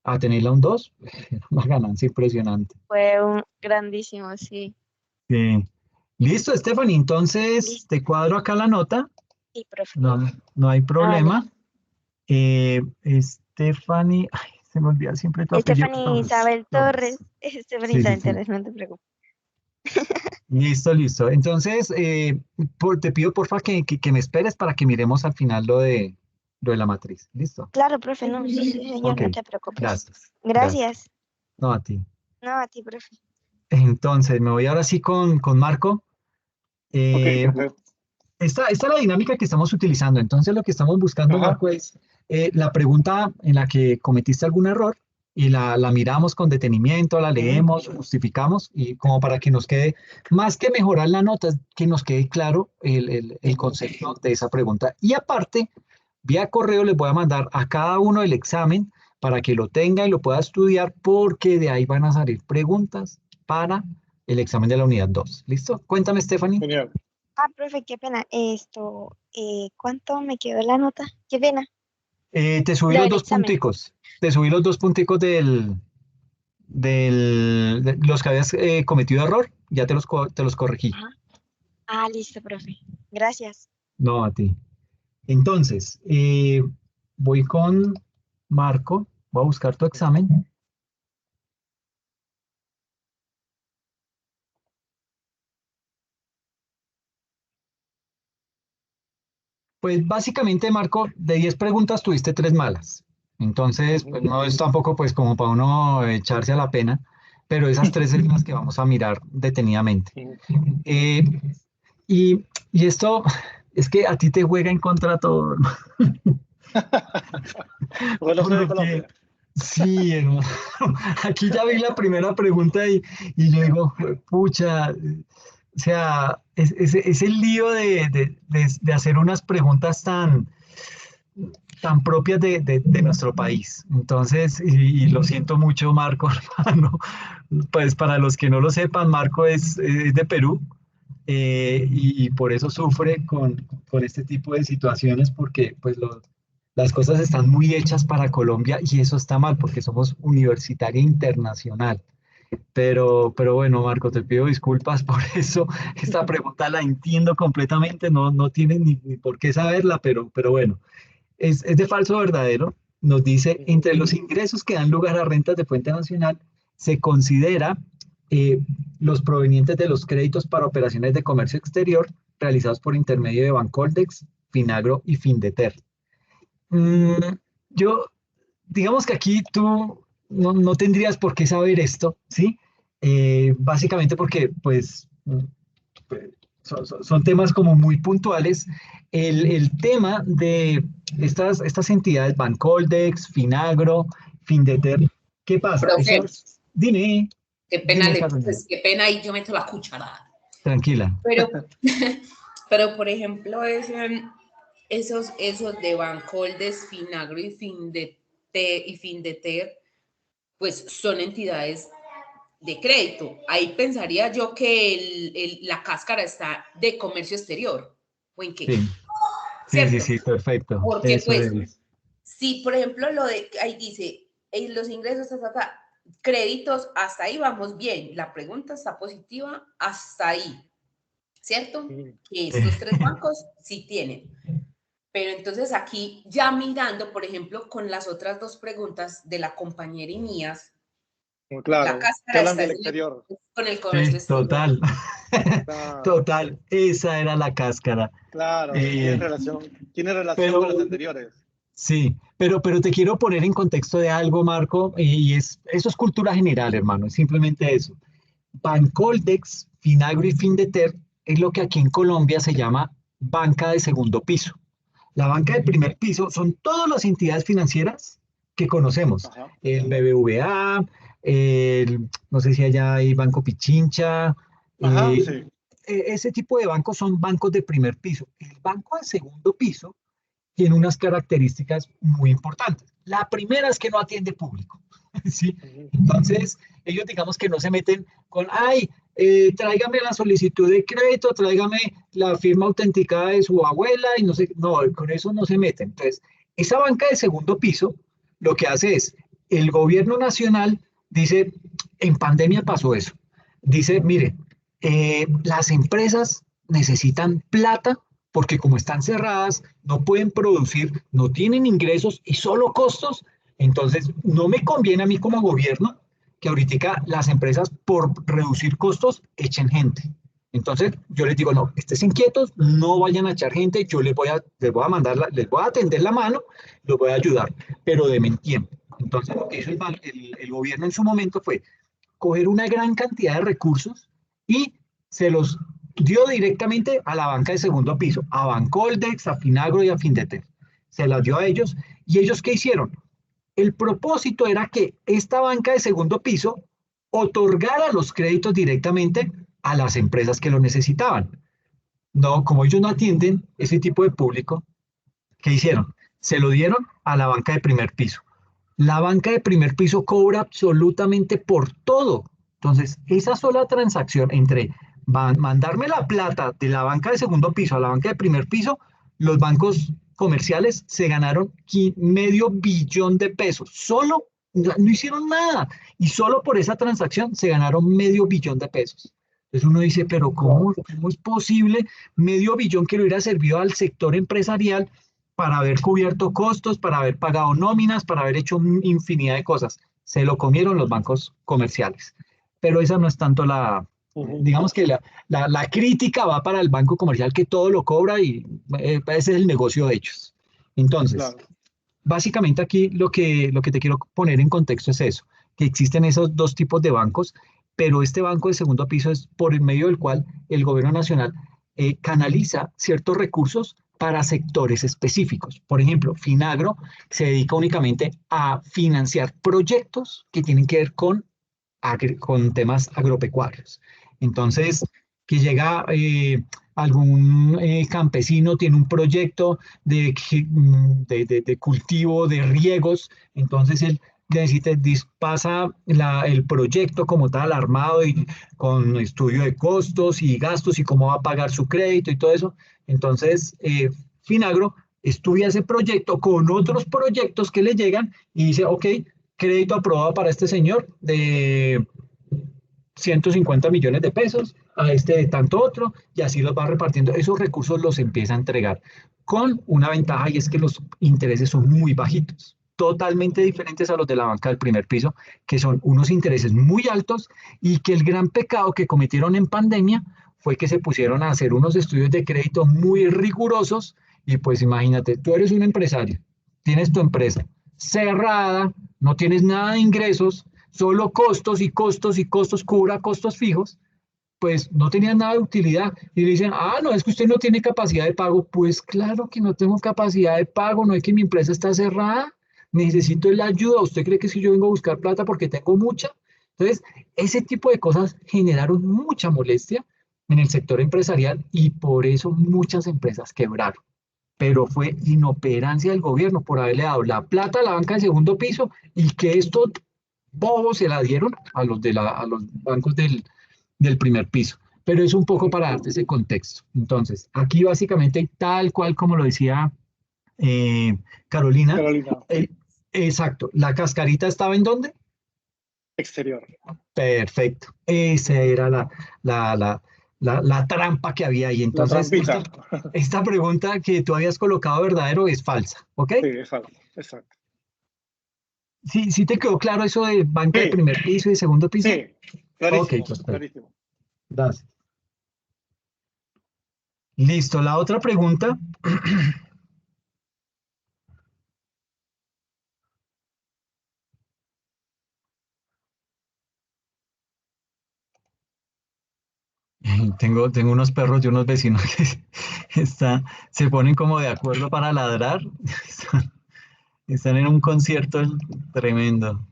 a tenerla un 2%, era una ganancia impresionante. fue un grandísimo, sí. Sí. Listo, Stephanie. Entonces, Listo, te cuadro acá la nota. sí, profe. No, no hay Ah, vale. problema. Stephanie, ay, se me olvida siempre tu apellido. Stephanie Torres. Isabel Torres, Torres. Stephanie Sí, sí, Isabel sí. Torres, no te preocupes. Listo, listo. Entonces, te pido porfa que me esperes para que miremos al final lo de la matriz. ¿Listo? Claro, profe, no, sí, sí, señor, Ok, no te preocupes. gracias, gracias. Gracias. No, a ti. No, a ti, profe. Entonces, me voy ahora sí con Marco. Ok, Eh, perfecto. esta es la dinámica que estamos utilizando. Entonces, lo que estamos buscando, Ajá. Marco, es la pregunta en la que cometiste algún error y la miramos con detenimiento, la Ujú. leemos, justificamos y como para que nos quede, más que mejorar la nota, que nos quede claro el concepto de esa pregunta. Y aparte, vía correo les voy a mandar a cada uno el examen para que lo tenga y lo pueda estudiar porque de ahí van a salir preguntas para el examen de la unidad 2. ¿Listo? Cuéntame, Stephanie. Genial. Ah, profe, qué pena. ¿Cuánto me quedó la nota? Qué pena. Te subí Lo los del dos examen. punticos. Te subí los dos punticos de los que habías cometido error. Ya te los corregí. Ajá. Ah, listo, profe. Gracias. No, a ti. Entonces, voy con Marco. Voy a buscar tu examen. Pues básicamente, Marco, de 10 preguntas tuviste 3 malas. Entonces, Ujú. pues no es tampoco pues como para uno echarse a la pena, pero esas 3 es las que vamos a mirar detenidamente. Ujú. Eh, y esto es que a ti te juega en contra todo, hermano, Porque no soy de porque Colombia. sí, hermano, aquí ya vi la primera pregunta y yo digo, pucha, o sea, es el lío de hacer unas preguntas tan propias de nuestro país. Entonces, y lo siento mucho, Marco, hermano, pues para los que no lo sepan, Marco es de Perú. Y por eso sufre con este tipo de situaciones porque pues las cosas están muy hechas para Colombia y eso está mal porque somos universitaria internacional. Pero bueno, Marco, te pido disculpas por eso. Esta pregunta la entiendo completamente, no tienes ni por qué saberla, pero bueno, es de falso o verdadero. Nos dice, Ujú. entre los ingresos que dan lugar a rentas de fuente nacional, se considera eh, los provenientes de los créditos para operaciones de comercio exterior realizados por intermedio de Bancoldex, Finagro y Findeter. Mm, yo, digamos que aquí tú no tendrías por qué saber esto, ¿sí? Básicamente porque, pues, pues, son temas como muy puntuales. El tema de estas entidades, Bancoldex, Finagro, Findeter, ¿qué pasa? Profe, Eso, dime, qué pena, dime, Carolina, pues qué pena y yo meto la cucharada. tranquila. Pero, pero por ejemplo, esos de Bancoldes, Finagro y Findeter, pues son entidades de crédito. Ahí pensaría yo que la cáscara está de comercio exterior. ¿O en qué? Sí, sí, sí, ¿Cierto? sí, perfecto. Porque Eso pues, es. si por ejemplo lo de, ahí dice, los ingresos, créditos, hasta ahí vamos bien. La pregunta está positiva hasta ahí, ¿cierto? Ujú. Que Sí. estos tres bancos sí tienen. Pero entonces aquí, ya mirando, por ejemplo, con las otras dos preguntas de la compañera y mías, la Claro, que cáscara hablan está del exterior. con el comercio Sí, exterior. total. Claro, Total, esa era la cáscara. claro, Eh, tiene relación pero con las anteriores. sí, pero te quiero poner en contexto de algo, Marco, y eso es cultura general, hermano, es simplemente eso. Bancoldex, Finagro y Findeter es lo que aquí en Colombia se llama banca de segundo piso. La banca de primer piso son todas las entidades financieras que conocemos. Ajá. El BBVA, no sé si allá hay Banco Pichincha, Ajá, eh, sí. ese tipo de bancos son bancos de primer piso. El banco de segundo piso tiene unas características muy importantes. La primera es que no atiende público, ¿sí? Ujú. Entonces, ellos digamos que no se meten con, ay, tráigame la solicitud de crédito, tráigame la firma autenticada de su abuela y no sé, no, con eso no se meten. Entonces, esa banca de segundo piso lo que hace es, el gobierno nacional dice, en pandemia pasó eso, dice, mire, las empresas necesitan plata porque como están cerradas, no pueden producir, no tienen ingresos y solo costos, entonces no me conviene a mí como gobierno que ahorita las empresas por reducir costos echen gente. Entonces yo les digo, no, estén inquietos, no vayan a echar gente, yo les voy a mandar, les voy a tender la mano, los voy a ayudar, pero denme tiempo. Entonces lo que hizo el gobierno en su momento fue coger una gran cantidad de recursos y se los dio directamente a la banca de segundo piso, a Bancoldex, a Finagro y a Findeter. Se las dio a ellos y ellos ¿qué hicieron? El propósito era que esta banca de segundo piso otorgara los créditos directamente a las empresas que lo necesitaban. No, como ellos no atienden ese tipo de público, ¿qué hicieron? Se lo dieron a la banca de primer piso. La banca de primer piso cobra absolutamente por todo. Entonces, esa sola transacción entre mandarme la plata de la banca de segundo piso a la banca de primer piso, los bancos comerciales se ganaron medio billón de pesos. Solo, no hicieron nada. Y solo por esa transacción se ganaron medio billón de pesos. Entonces uno dice, pero Wow. ¿cómo es posible medio billón que le hubiera servido al sector empresarial para haber cubierto costos, para haber pagado nóminas, para haber hecho infinidad de cosas? Se lo comieron los bancos comerciales. Pero esa no es tanto Ujú. digamos que la crítica va para el banco comercial que todo lo cobra y ese es el negocio de ellos. Entonces, Claro. básicamente aquí lo que te quiero poner en contexto es eso, que existen esos dos tipos de bancos, pero este banco de segundo piso es por el medio del cual el gobierno nacional canaliza ciertos recursos para sectores específicos. Por ejemplo, Finagro se dedica únicamente a financiar proyectos que tienen que ver con temas agropecuarios. Entonces, que llega algún campesino, tiene un proyecto de cultivo, de riegos, entonces él necesita, pasa el proyecto como tal, armado y con estudio de costos y gastos y cómo va a pagar su crédito y todo eso. Entonces, Finagro estudia ese proyecto con otros proyectos que le llegan y dice, ok, crédito aprobado para este señor de 150 millones de pesos, a este de tanto otro, y así los va repartiendo. Esos recursos los empieza a entregar con una ventaja y es que los intereses son muy bajitos, totalmente diferentes a los de la banca del primer piso, que son unos intereses muy altos y que el gran pecado que cometieron en pandemia fue que se pusieron a hacer unos estudios de crédito muy rigurosos y pues imagínate, tú eres un empresario, tienes tu empresa cerrada, no tienes nada de ingresos, solo costos y costos y costos, cubra costos fijos, pues no tenía nada de utilidad. Y le dicen, ah, no, es que usted no tiene capacidad de pago. Pues claro que no tengo capacidad de pago, no es que mi empresa está cerrada, necesito la ayuda. ¿Usted cree que si yo vengo a buscar plata porque tengo mucha? Entonces, ese tipo de cosas generaron mucha molestia en el sector empresarial y por eso muchas empresas quebraron. Pero fue inoperancia del gobierno por haberle dado la plata a la banca de segundo piso y que estos bobos se la dieron a los bancos del primer piso. Pero es un poco para darte ese contexto. Entonces, aquí básicamente, tal cual como lo decía eh, Carolina, Carolina, eh, exacto, la cascarita estaba ¿en dónde? exterior. Perfecto. Esa era la trampa que había ahí. La Entonces, trampita. esta pregunta que tú habías colocado verdadero es falsa, ¿ok? Sí, exacto, exacto. Sí, sí te quedó claro eso de banca de Sí, primer piso y de segundo piso. sí, Ok, clarísimo, perfecto. clarísimo. Gracias. Listo. La otra pregunta, tengo unos perros y unos vecinos que se ponen como de acuerdo para ladrar. Están en un concierto tremendo.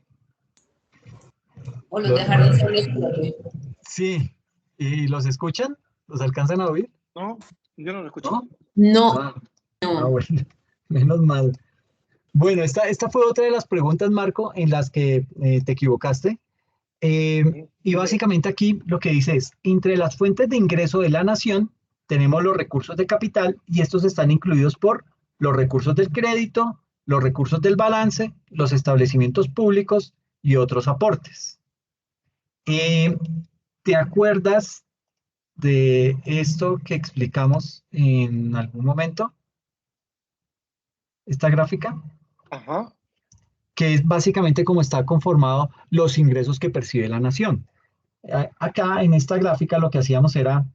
O los dejaron solos por hoy. Sí. ¿Y los escuchan? ¿Los alcanzan a oír? No, yo no lo escucho. ¿No? No, Ah, no. bueno, menos mal. Bueno, esta fue otra de las preguntas, Marco, en las que te equivocaste. Y básicamente aquí lo que dice es, entre las fuentes de ingreso de la nación tenemos los recursos de capital y estos están incluidos por los recursos del crédito, los recursos del balance, los establecimientos públicos y otros aportes. ¿Te acuerdas de esto que explicamos en algún momento? Esta gráfica, Ajá. que es básicamente cómo está conformado los ingresos que percibe la nación. Acá en esta gráfica lo que hacíamos era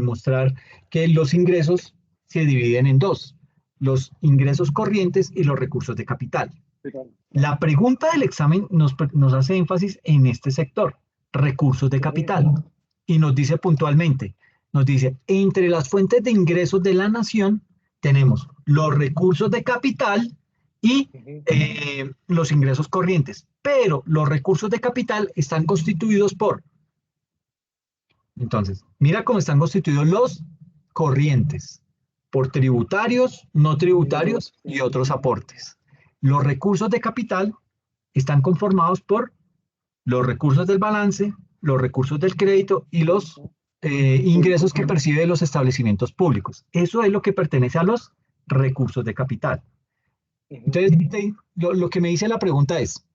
mostrar que los ingresos se dividen en dos, los ingresos corrientes y los recursos de capital. Sí, claro. La pregunta del examen nos hace énfasis en este sector, recursos de capital, y nos dice puntualmente, nos dice, entre las fuentes de ingresos de la nación tenemos los recursos de capital y los ingresos corrientes, pero los recursos de capital están constituidos por, entonces, mira cómo están constituidos los corrientes, por tributarios, no tributarios y otros aportes. Los recursos de capital están conformados por los recursos del balance, los recursos del crédito y los ingresos que perciben los establecimientos públicos. Eso es lo que pertenece a los recursos de capital. Entonces, lo que me dice la pregunta es,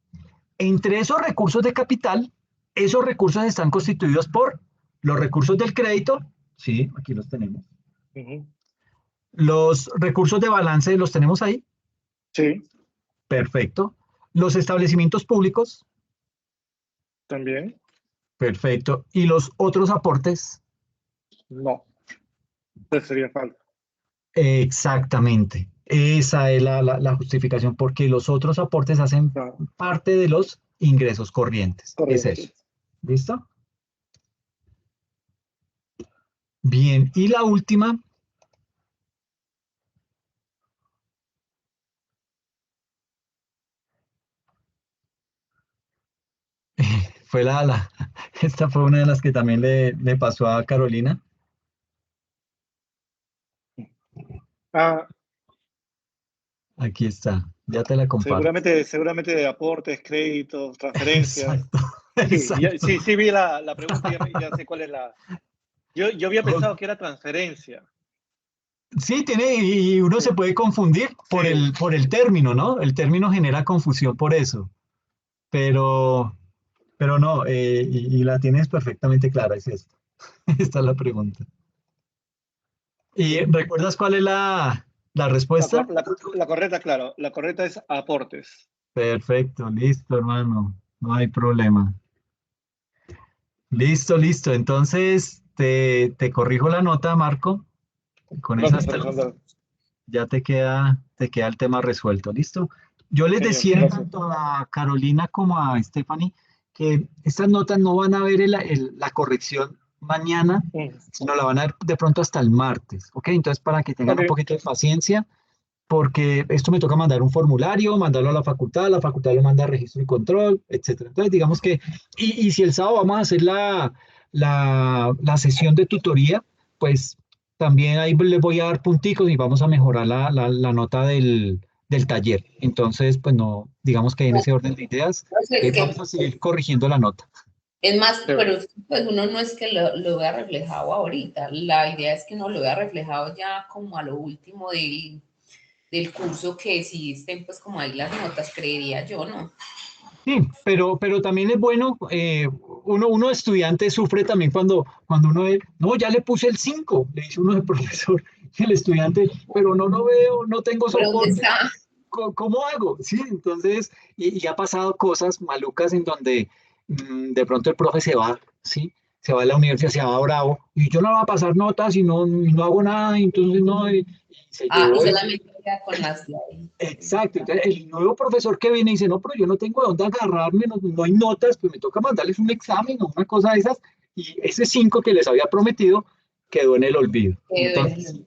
entre esos recursos de capital, esos recursos están constituidos por los recursos del crédito, sí, aquí los tenemos. Los recursos de balance los tenemos ahí. Sí, Perfecto. Los establecimientos públicos. también. Perfecto. ¿Y los otros aportes? No. Eso sería falta. Exactamente. Esa es la justificación, porque los otros aportes hacen Claro. parte de los ingresos corrientes. Correcto. Es eso. ¿Listo? Bien. Y la última. Fue esta fue una de las que también le pasó a Carolina. Ah, Aquí está, ya te la comparto. seguramente de aportes, créditos, transferencias. Exacto, Sí, exacto. sí, vi la pregunta, ya sé cuál es la. Yo había pensado que era transferencia. Sí, y uno se puede confundir por Sí. por el término, ¿no? El término genera confusión por eso. Pero no, y la tienes perfectamente clara, es esto. Esta es la pregunta. ¿Y recuerdas cuál es la respuesta? La correcta, claro, la correcta es aportes. Perfecto, listo, hermano. No hay problema. Listo, listo. Entonces, te corrijo la nota, Marco. Con esas Gracias, tres Alejandro. ya te queda el tema resuelto. ¿Listo? Yo les Genial, decía gracias. tanto a Carolina como a Stephanie que estas notas no van a ver la corrección mañana, sino la van a ver de pronto hasta el martes. ¿Ok? Entonces, para que tengan un Ok, poquito de paciencia, porque esto me toca mandar un formulario, mandarlo a la facultad lo manda a registro y control, etcétera. Entonces, digamos que, y si el sábado vamos a hacer la sesión de tutoría, pues también ahí les voy a dar punticos y vamos a mejorar la nota del taller. Entonces, pues no, digamos que en ese orden de ideas, Es que vamos a seguir corrigiendo la nota. es más, chévere. pero pues uno no es que lo vea reflejado ahorita, la idea es que uno lo vea reflejado ya como a lo último del curso, que sí estén pues como ahí las notas, creería yo, ¿no? Sí, pero también es bueno, uno estudiante sufre también cuando uno ve, no, ya le puse el 5 le dice uno al profesor, y el estudiante, pero no lo veo, no tengo ¿Pero dónde soporte, está? ¿cómo hago? Sí, entonces, y ha pasado cosas malucas en donde de pronto el profe se va, ¿sí? Se va a la universidad, se va bravo, y yo no voy a pasar notas y no hago nada, y entonces no, y se Ah, y llevó solamente queda con las de ahí. Exacto, entonces el nuevo profesor que viene dice, no, pero yo no tengo de dónde agarrarme, no hay notas, pues me toca mandarles un examen o una cosa de esas, y ese 5 que les había prometido quedó en el olvido. Entonces,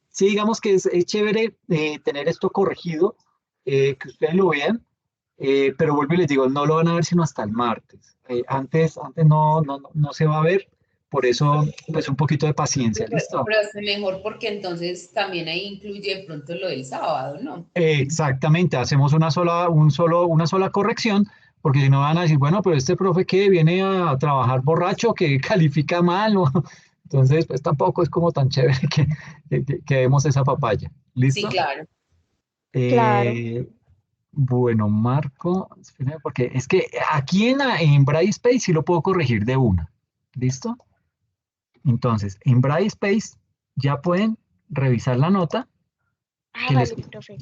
sí, digamos que es chévere tener esto corregido, que ustedes lo vean, pero vuelvo y les digo, no lo van a ver sino hasta el martes. Antes no se va a ver, por eso pues un poquito de paciencia, ¿listo? Pero es mejor porque entonces también ahí incluye de pronto lo del sábado, ¿no? Exactamente, hacemos una sola corrección, porque si no van a decir, bueno, pero este profe que viene a trabajar borracho, que califica mal, ¿no? Entonces, pues tampoco es como tan chévere que demos esa papaya. Sí, ¿Listo? claro. Claro. Eh, bueno, Marco, espérame, porque es que aquí en Brightspace sí lo puedo corregir de una. ¿Listo? Entonces, en Brightspace ya pueden revisar la nota Ah, que les... vale, profe.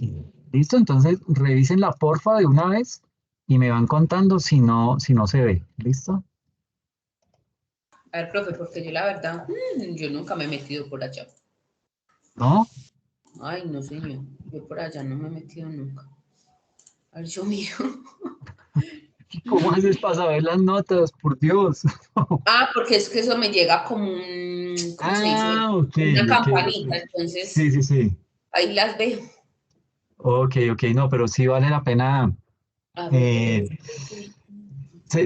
¿Listo? Entonces, revísenla porfa de una vez y me van contando si no se ve. ¿Listo? A ver, profe, porque yo la verdad, yo nunca me he metido por allá. ¿No? Ay, no, señor. Yo por allá no me he metido nunca. A ver, yo miro. ¿Cómo haces para saber las notas? Por Dios. Ah, porque es que eso me llega como un, ¿cómo se dice? Ah, ok, Una ok, ok. campanita, Sí, entonces sí, sí. ahí las veo. Ok, ok, no, pero sí vale la pena A ver, eh,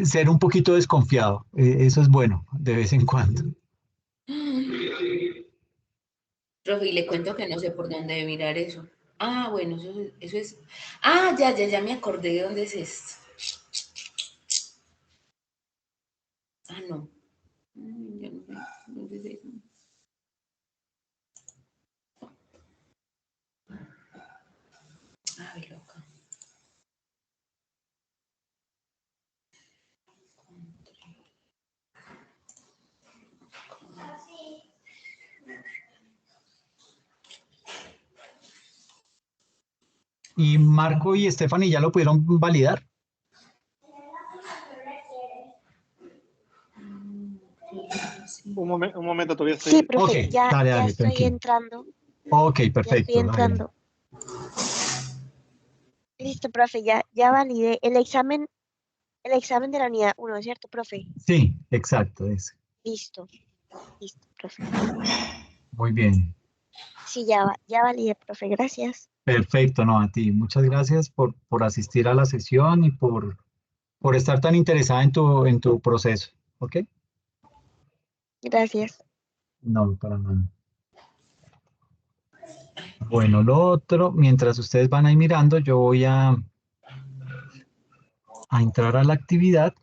ser un poquito desconfiado. Eso es bueno de vez en cuando. profe, y le cuento que no sé por dónde mirar eso. Ah, bueno, eso es. Ah, ya me acordé de dónde es esto. Ah, no. Ya no sé dónde es eso. Ay, loca. Y Marco y Stephanie ya lo pudieron validar. Un momento, todavía Sí, estoy. Ok, profe, ya, dale, ya dale, estoy tranquilo. entrando. Ok, Ya estoy perfecto, dale. entrando. Listo, profe, ya validé el examen de la unidad 1, ¿cierto, profe? Sí, exacto, ese. Listo, listo, profe. Muy bien. Sí, ya validé, profe, gracias. Perfecto, no, a ti. Muchas gracias por asistir a la sesión y por estar tan interesada en tu proceso. ¿Ok? Gracias. No, para nada. Bueno, lo otro, mientras ustedes van ahí mirando, yo voy a entrar a la actividad.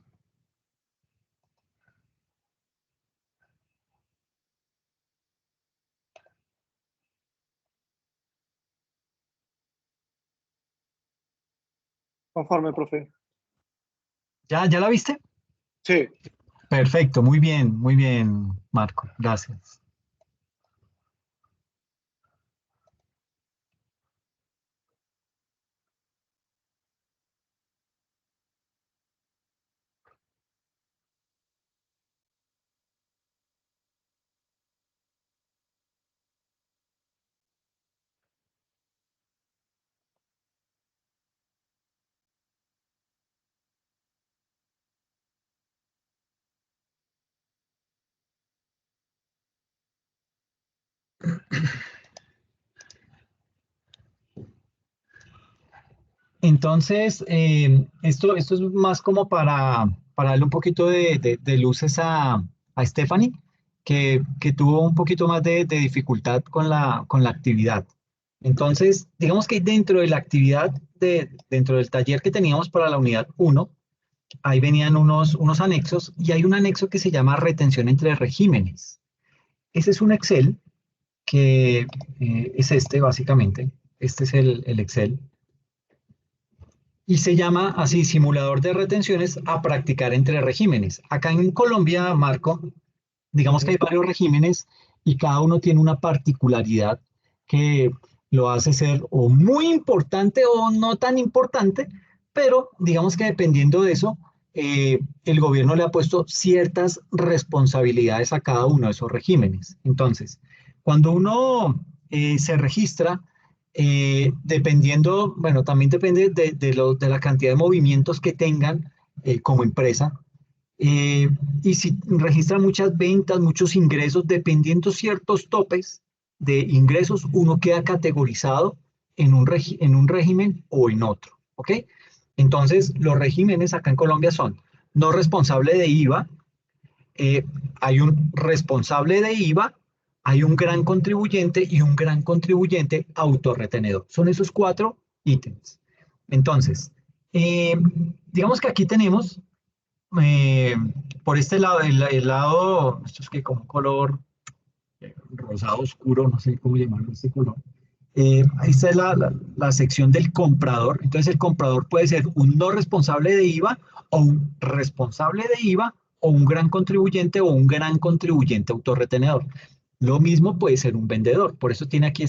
Conforme, profe. ¿Ya la viste? Sí. Perfecto, muy bien, Marco. Gracias. Entonces, esto es más como para darle un poquito de luces a Stephanie, que tuvo un poquito más de dificultad con con la actividad. Entonces, digamos que dentro de la actividad, dentro del taller que teníamos para la unidad 1, ahí venían unos anexos y hay un anexo que se llama retención entre regímenes. Ese es un Excel que es este básicamente. Este es el Excel y se llama así, simulador de retenciones a practicar entre regímenes. Acá en Colombia, Marco, digamos que hay Ujú. varios regímenes y cada uno tiene una particularidad que lo hace ser o muy importante o no tan importante, pero digamos que dependiendo de eso, el gobierno le ha puesto ciertas responsabilidades a cada uno de esos regímenes. Entonces, cuando uno se registra, dependiendo, bueno, también depende de la cantidad de movimientos que tengan como empresa, eh, y si registra muchas ventas, muchos ingresos, dependiendo ciertos topes de ingresos, uno queda categorizado en un régimen o en otro, ¿ok? Entonces, los regímenes acá en Colombia son no responsable de IVA, hay un responsable de IVA, hay un gran contribuyente y un gran contribuyente autorretenedor. Son esos 4 ítems. Entonces, digamos que aquí tenemos, por este lado, el lado, esto es que como color rosado oscuro, no sé cómo llamarlo este color. Esta es la sección del comprador. Entonces el comprador puede ser un no responsable de IVA o un responsable de IVA o un gran contribuyente o un gran contribuyente autorretenedor. Lo mismo puede ser un vendedor. Por eso tiene aquí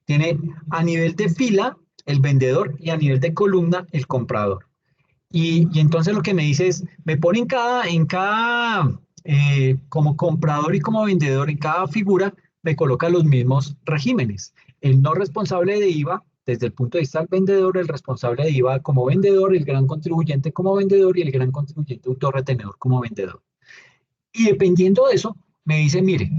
tiene a nivel de fila el vendedor y a nivel de columna el comprador. Y entonces lo que me dice es, me pone como comprador y como vendedor, en cada figura, me coloca los mismos regímenes. El no responsable de IVA, desde el punto de vista del vendedor, el responsable de IVA como vendedor, el gran contribuyente como vendedor y el gran contribuyente autorretenedor como vendedor. Y dependiendo de eso, me dice, mire,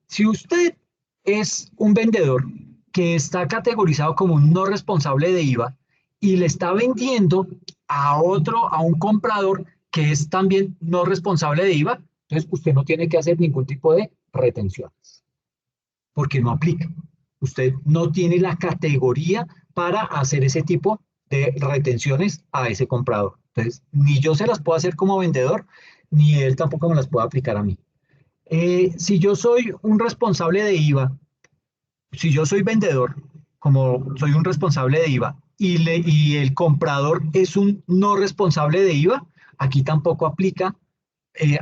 si usted es un vendedor que está categorizado como un no responsable de IVA y le está vendiendo a un comprador que es también no responsable de IVA, entonces usted no tiene que hacer ningún tipo de retenciones, porque no aplica. Usted no tiene la categoría para hacer ese tipo de retenciones a ese comprador. Entonces, ni yo se las puedo hacer como vendedor, ni él tampoco me las puede aplicar a mí. Si yo soy un responsable de IVA, si yo soy vendedor, como soy un responsable de IVA, y el comprador es un no responsable de IVA, aquí tampoco aplica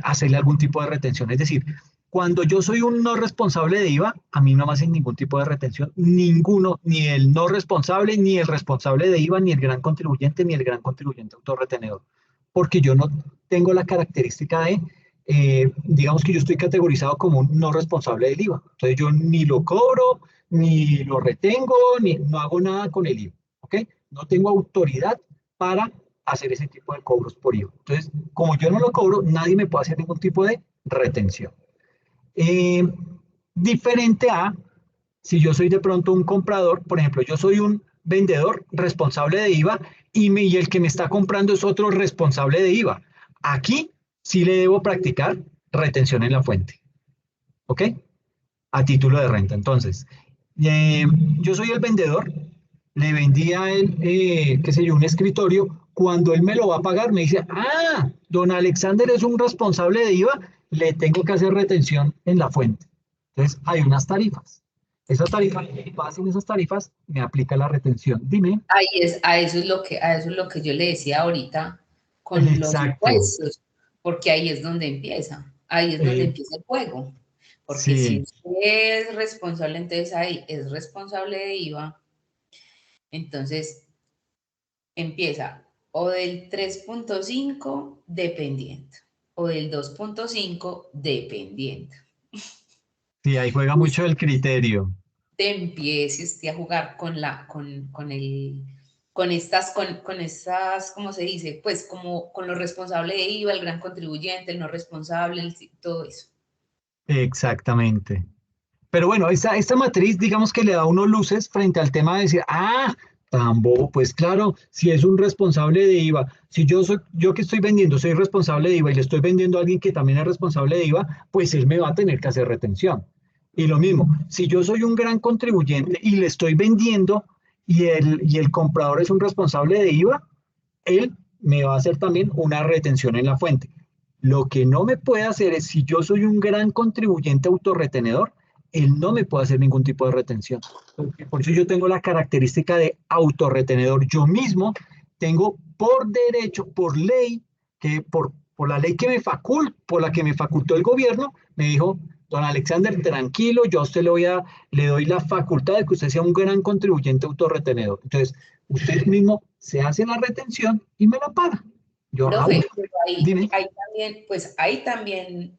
hacerle algún tipo de retención. Es decir, cuando yo soy un no responsable de IVA, a mí no me hacen ningún tipo de retención, ninguno, ni el no responsable, ni el responsable de IVA, ni el gran contribuyente, ni el gran contribuyente autorretenedor, porque yo no tengo la característica de, digamos que yo estoy categorizado como un no responsable del IVA. Entonces yo ni lo cobro, ni lo retengo, ni no hago nada con el IVA, ¿ok? No tengo autoridad para hacer ese tipo de cobros por IVA. Entonces, como yo no lo cobro, nadie me puede hacer ningún tipo de retención. Eh, Diferente a si yo soy de pronto un comprador, por ejemplo, yo soy un vendedor responsable de IVA y el que me está comprando es otro responsable de IVA. Aquí sí le debo practicar retención en la fuente, ¿ok? A título de renta. Entonces, eh, yo soy el vendedor, le vendí a él, qué sé yo, un escritorio. Cuando él me lo va a pagar, me dice, ah, don Alexander es un responsable de IVA, le tengo que hacer retención en la fuente. Entonces, hay unas tarifas. Esas tarifas, pasen esas tarifas, me aplica la retención. Dime. A eso es lo que yo le decía ahorita con los Exacto. impuestos, porque ahí es donde Eh, empieza el juego, porque si sí, usted es responsable, entonces ahí es responsable de IVA, entonces empieza o del 3.5 dependiente o del 2.5 dependiente. sí, ahí juega mucho el criterio. Te empiece usted a jugar con estas, ¿cómo se dice? Pues como con lo responsable de IVA, el gran contribuyente, el no responsable, todo eso. Exactamente. Pero bueno, esta matriz, digamos que le da a uno luces frente al tema de decir, ah, tan bobo, pues claro, si es un responsable de IVA, si yo que estoy vendiendo, soy responsable de IVA y le estoy vendiendo a alguien que también es responsable de IVA, pues él me va a tener que hacer retención. Y lo mismo, si yo soy un gran contribuyente y le estoy vendiendo y el comprador es un responsable de IVA, él me va a hacer también una retención en la fuente. Lo que no me puede hacer es, si yo soy un gran contribuyente autorretenedor, él no me puede hacer ningún tipo de retención. Por eso yo tengo la característica de autorretenedor. Yo mismo tengo por derecho, por ley, por la ley que por la que me facultó el gobierno, me dijo, don Alexander, tranquilo, yo a usted le doy la facultad de que usted sea un gran contribuyente autorretenedor. Entonces, usted mismo se hace la retención y me la paga. Yo, Profe, bueno, pero dime. ahí también,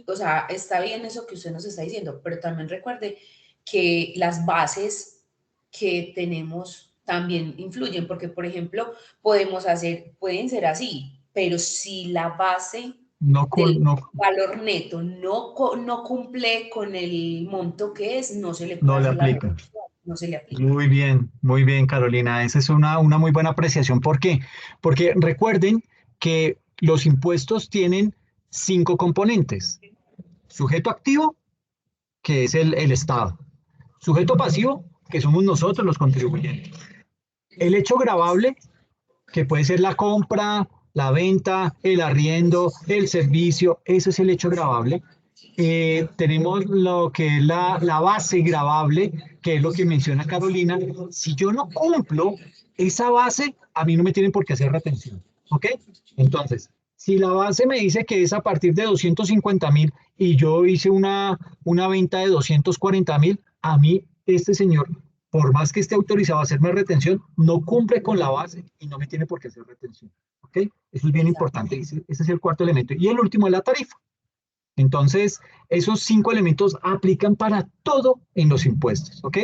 o sea, está bien eso que usted nos está diciendo, pero también recuerde que las bases que tenemos también influyen, porque, por ejemplo, pueden ser así, pero si la base No, del no, valor neto no cumple con el monto que es, no se le puede no le hacer la aplica. retención. no se le aplica. Muy bien, Carolina. Esa es una muy buena apreciación. ¿Por qué? Porque recuerden que los impuestos tienen 5 componentes. Sujeto activo, que es el Estado. Sujeto pasivo, que somos nosotros los contribuyentes. El hecho gravable, que puede ser la compra, la venta, el arriendo, el servicio, eso es el hecho gravable. Tenemos lo que es la base gravable, que es lo que menciona Carolina. Si yo no cumplo esa base, a mí no me tienen por qué hacer retención. ¿Ok? Entonces, si la base me dice que es a partir de 250.000 y yo hice una venta de 240.000, a mí este señor, por más que esté autorizado a hacerme retención, no cumple con la base y no me tiene por qué hacer retención. ¿Ok? Eso es bien importante. Ese es el cuarto elemento. Y el último es la tarifa. Entonces, esos 5 elementos aplican para todo en los impuestos, ¿ok?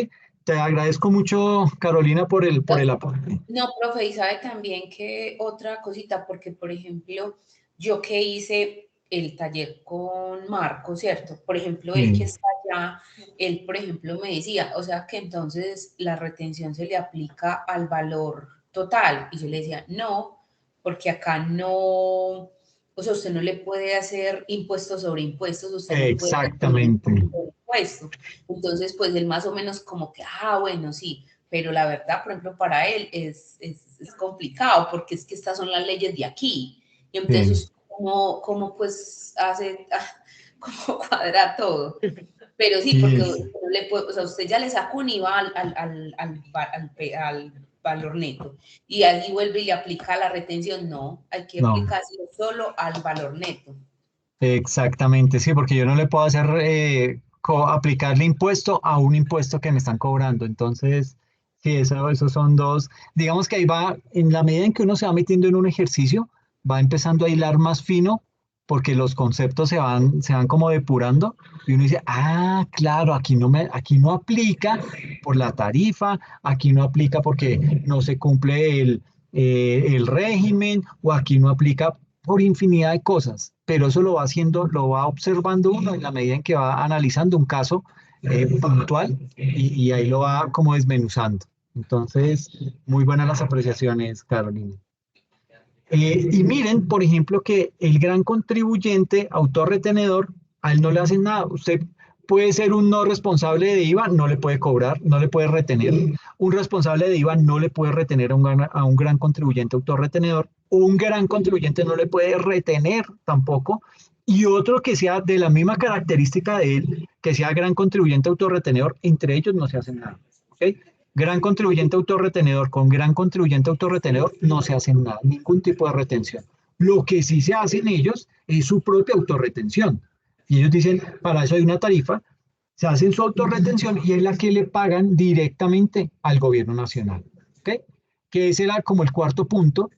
Te agradezco mucho, Carolina, por el aporte. No, profe, y sabe también que otra cosita, porque por ejemplo, yo que hice el taller con Marco, ¿cierto? Por ejemplo, él que está allá, él, por ejemplo, me decía, o sea, que entonces la retención se le aplica al valor total. Y yo le decía, no, porque acá no, o sea, usted no le puede hacer impuestos sobre impuestos, usted no puede hacer Exactamente. impuesto. Entonces, pues él más o menos como que, bueno, sí, pero la verdad, por ejemplo, para él es complicado porque es que estas son las leyes de aquí. Y entonces, Sí. ¿cómo pues hace, cómo cuadra todo? Pero sí, porque Sí, no le puede, o sea, usted ya le sacó un IVA al valor neto y allí vuelve y le aplica la retención. No, hay que no, aplicárselo solo al valor neto. exactamente, sí, porque yo no le puedo hacer aplicarle impuesto a un impuesto que me están cobrando. Entonces, sí, esos son dos. Digamos que ahí va, en la medida en que uno se va metiendo en un ejercicio, va empezando a hilar más fino, porque los conceptos se van como depurando, y uno dice, claro, aquí no aplica por la tarifa, aquí no aplica porque no se cumple el régimen, o aquí no aplica por infinidad de cosas, pero eso lo va haciendo, lo va observando uno en la medida en que va analizando un caso puntual, y ahí lo va como desmenuzando. Entonces, muy buenas las apreciaciones, Carolina. Y miren, por ejemplo, que el gran contribuyente autorretenedor, a él no le hacen nada. Usted puede ser un no responsable de IVA, no le puede cobrar, no le puede retener. Un responsable de IVA no le puede retener a un gran contribuyente autorretenedor. Un gran contribuyente no le puede retener tampoco. Y otro que sea de la misma característica de él, que sea gran contribuyente autorretenedor, entre ellos no se hacen nada. ¿Ok? Gran contribuyente autorretenedor con gran contribuyente autorretenedor no se hacen nada, ningún tipo de retención. Lo que sí se hacen ellos es su propia autorretención. Y ellos dicen, para eso hay una tarifa, se hacen su autorretención y es la que le pagan directamente al gobierno nacional. ¿Ok? Que ese era como el cuarto punto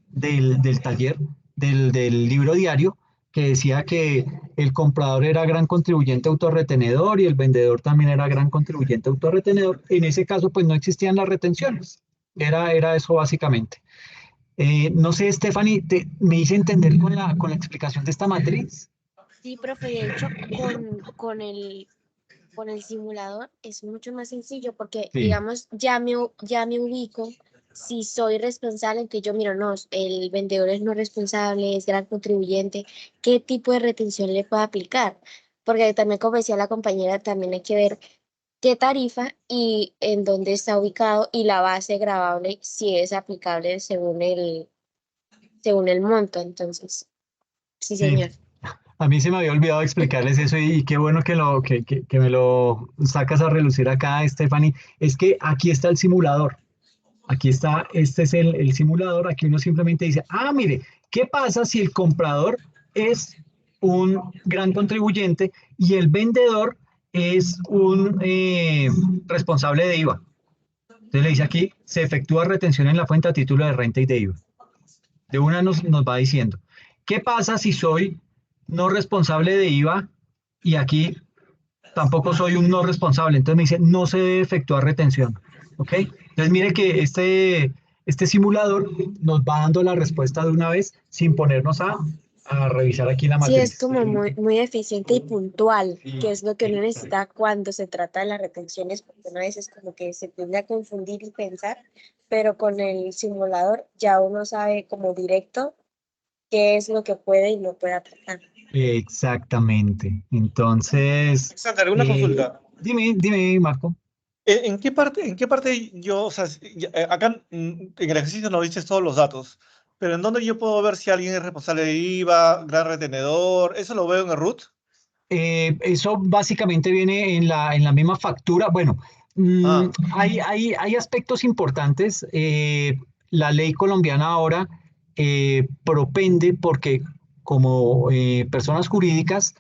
del taller, del libro diario, que decía que el comprador era gran contribuyente autorretenedor y el vendedor también era gran contribuyente autorretenedor. En ese caso, pues no existían las retenciones. Era eso básicamente. No sé, Stephanie, ¿me hice entender con la explicación de esta matriz? Sí, profe, de hecho, con el simulador es mucho más sencillo porque, Sí, digamos, ya me ubico si soy responsable, entonces yo miro, no, el vendedor es no responsable, es gran contribuyente, ¿qué tipo de retención le puedo aplicar? Porque también, como decía la compañera, también hay que ver qué tarifa y en dónde está ubicado y la base gravable si es aplicable según el monto. Entonces, sí, sí. señor. A mí se me había olvidado explicarles eso, y qué bueno que me lo sacas a relucir acá, Stephanie. Es que aquí está el simulador. Aquí está, este es el simulador. Aquí uno simplemente dice, mire, ¿qué pasa si el comprador es un gran contribuyente y el vendedor es un responsable de IVA? Entonces le dice aquí, se efectúa retención en la fuente a título de renta y de IVA. De una nos va diciendo, ¿qué pasa si soy no responsable de IVA y aquí tampoco soy un no responsable? Entonces me dice, no se debe efectuar retención. ¿Ok? Entonces mire que este simulador nos va dando la respuesta de una vez sin ponernos a a revisar aquí la Sí, es matriz. como muy eficiente y puntual, Sí, que es lo que uno exacto. necesita cuando se trata de las retenciones, porque uno a veces como que se tiende a confundir y pensar, pero con el simulador ya uno sabe como directo qué es lo que puede y no puede aplicar. Exactamente. Entonces, Alexander, una eh, consulta. dime, Marco. En qué parte yo, o sea, acá en el ejercicio no dices todos los datos, pero ¿en dónde yo puedo ver si alguien es responsable de IVA, gran retenedor? ¿Eso lo veo en el root? Eso básicamente viene en la misma factura. Bueno, Ah, hay aspectos importantes. La ley colombiana ahora propende porque como personas jurídicas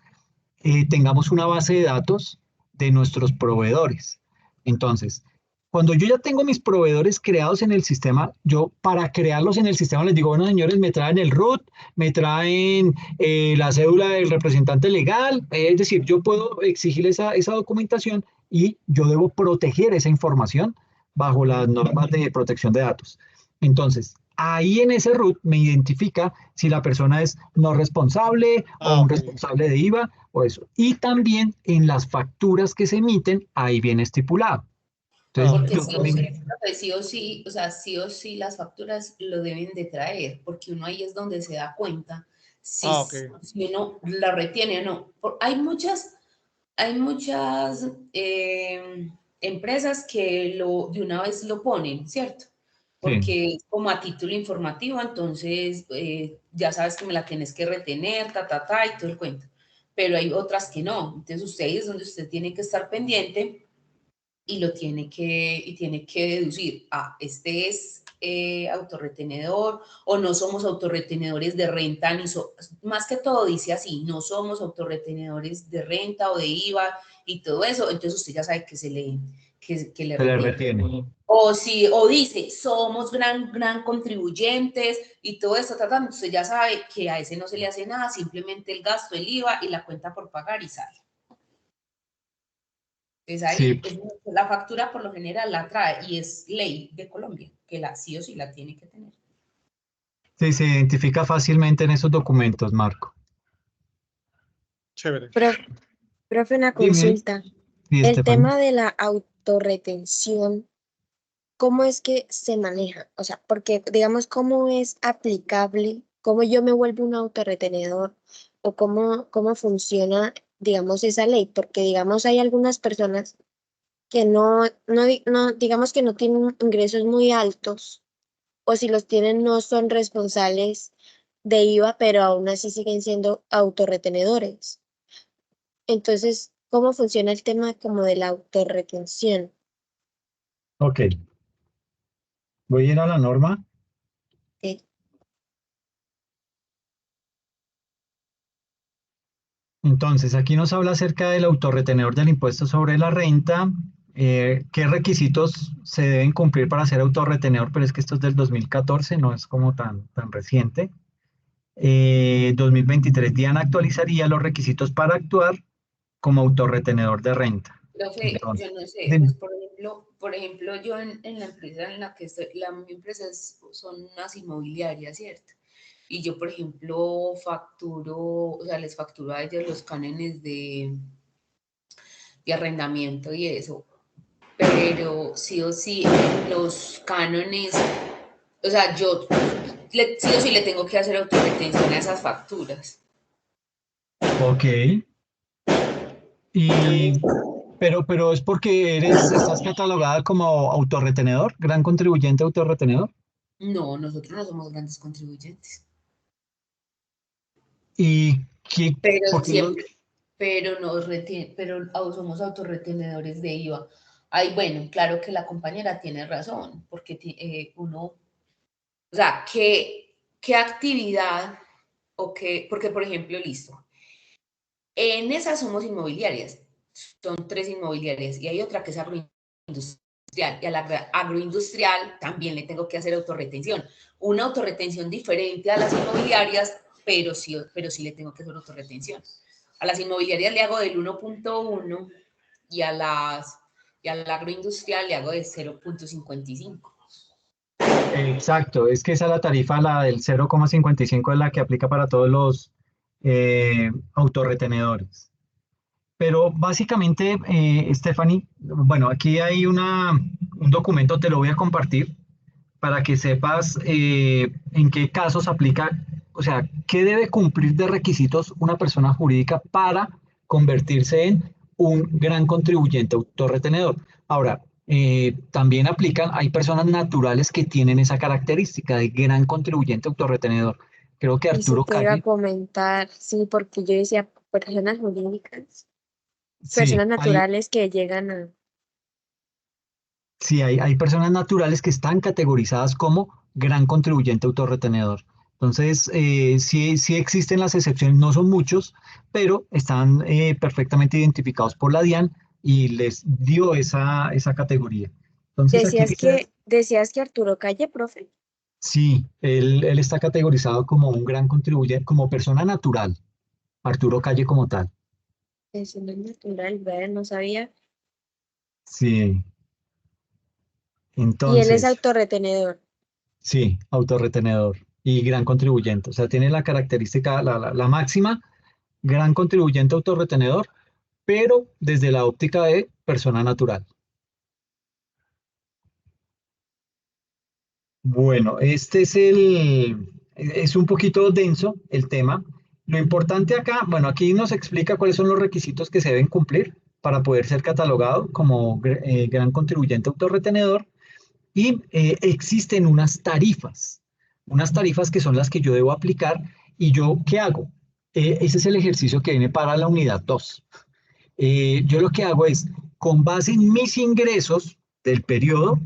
tengamos una base de datos de nuestros proveedores. Entonces, cuando yo ya tengo mis proveedores creados en el sistema, yo para crearlos en el sistema les digo, bueno, señores, me traen el root, me traen la cédula del representante legal, es decir, yo puedo exigir esa documentación y yo debo proteger esa información bajo las normas de protección de datos. Entonces, ahí en ese root me identifica si la persona es no responsable o un ok. responsable de IVA o eso. Y también en las facturas que se emiten, ahí viene estipulado. Ah, Entonces, ok. Porque yo sí o sí, también, profe, sí o sí, o sea, sí o sí las facturas lo deben de traer, porque uno ahí es donde se da cuenta si, Ah, ok. si uno la retiene o no. Hay muchas empresas que de una vez lo ponen, ¿cierto? sí, Porque es como a título informativo, entonces ya sabes que me la tienes que retener, y todo el cuento. Pero hay otras que no. Entonces usted ahí es donde usted tiene que estar pendiente y tiene que deducir, este es autorretenedor o no somos autorretenedores de renta, más que todo dice así, no somos autorretenedores de renta o de IVA y todo eso, entonces usted ya sabe que le se le retiene. retiene. O si, o dice, somos gran contribuyentes y todo esto, usted ya sabe que a ese no se le hace nada, simplemente el gasto, el IVA y la cuenta por pagar y sale. Entonces Sí, ahí la factura por lo general la trae y es ley de Colombia, que la sí o sí la tiene que tener. sí, se identifica fácilmente en esos documentos, Marco. Chévere. Profe, una Dime, consulta. sí, El Estefan. tema de la autorretención, ¿cómo es que se maneja? O sea, porque digamos, ¿cómo es aplicable? ¿Cómo yo me vuelvo un autorretenedor? ¿O cómo funciona, digamos, esa ley? Porque, digamos, hay algunas personas que digamos que no tienen ingresos muy altos, o si los tienen no son responsables de IVA, pero aún así siguen siendo autorretenedores. Entonces, ¿cómo funciona el tema como de la autorretención? Ok, voy a ir a la norma. Eh, Entonces, aquí nos habla acerca del autorretenedor del impuesto sobre la renta, qué requisitos se deben cumplir para ser autorretenedor, pero es que esto es del 2014, no es como tan reciente. 2023, Diana actualizaría los requisitos para actuar como autorretenedor de renta. Profe, Entonces, yo no sé, dime. pues por ejemplo yo en la empresa en la que estoy, mi empresa son unas inmobiliarias, ¿cierto? Y yo, por ejemplo, facturo, o sea, les facturo a ellos los cánones de arrendamiento y eso, pero sí o sí los cánones, o sea, sí o sí le tengo que hacer autorretención a esas facturas. Ok. Y, pero es porque estás catalogada como autorretenedor, gran contribuyente autorretenedor. No, nosotros no somos grandes contribuyentes, ¿Y qué, por pero qué lo- siempre, pero somos autorretenedores de IVA. Ay, bueno, claro que la compañera tiene razón, porque uno, o sea, ¿qué actividad o qué? Porque, por ejemplo, listo, en esas somos inmobiliarias, son tres inmobiliarias y hay otra que es agroindustrial y a la agroindustrial también le tengo que hacer autorretención. Una autorretención diferente a las inmobiliarias, pero sí le tengo que hacer autorretención. A las inmobiliarias le hago del 1.1 y y a la agroindustrial le hago de 0.55. Exacto, es que esa es la tarifa, la del 0,55 es la que aplica para todos autorretenedores. Pero básicamente, Stephanie, bueno, aquí hay un documento, te lo voy a compartir para que sepas en qué casos aplica, o sea, qué debe cumplir de requisitos una persona jurídica para convertirse en un gran contribuyente autorretenedor. Ahora, también aplican, hay personas naturales que tienen esa característica de gran contribuyente autorretenedor. Creo que Eso Arturo te iba a Calle, comentar, sí, porque yo decía personas jurídicas, sí, personas naturales que llegan a... sí, hay personas naturales que están categorizadas como gran contribuyente autorretenedor. Entonces, sí, sí existen las excepciones, no son muchos, pero están perfectamente identificados por la DIAN y les dio esa categoría. Entonces, aquí dice, Decías que Arturo Calle, profe, sí, él está categorizado como un gran contribuyente, como persona natural, Arturo Calle como tal. eso no es natural, ¿verdad? No sabía. Sí, Y él es entonces, autorretenedor. sí, autorretenedor y gran contribuyente. O sea, tiene la característica, la máxima gran contribuyente autorretenedor, pero desde la óptica de persona natural. Bueno, es un poquito denso el tema. Lo importante acá, bueno, aquí nos explica cuáles son los requisitos que se deben cumplir para poder ser catalogado como gran contribuyente autorretenedor y existen unas tarifas que son las que yo debo aplicar y yo, ¿qué hago? Ese es el ejercicio que viene para la unidad 2. Yo lo que hago es, con base en mis ingresos del periodo,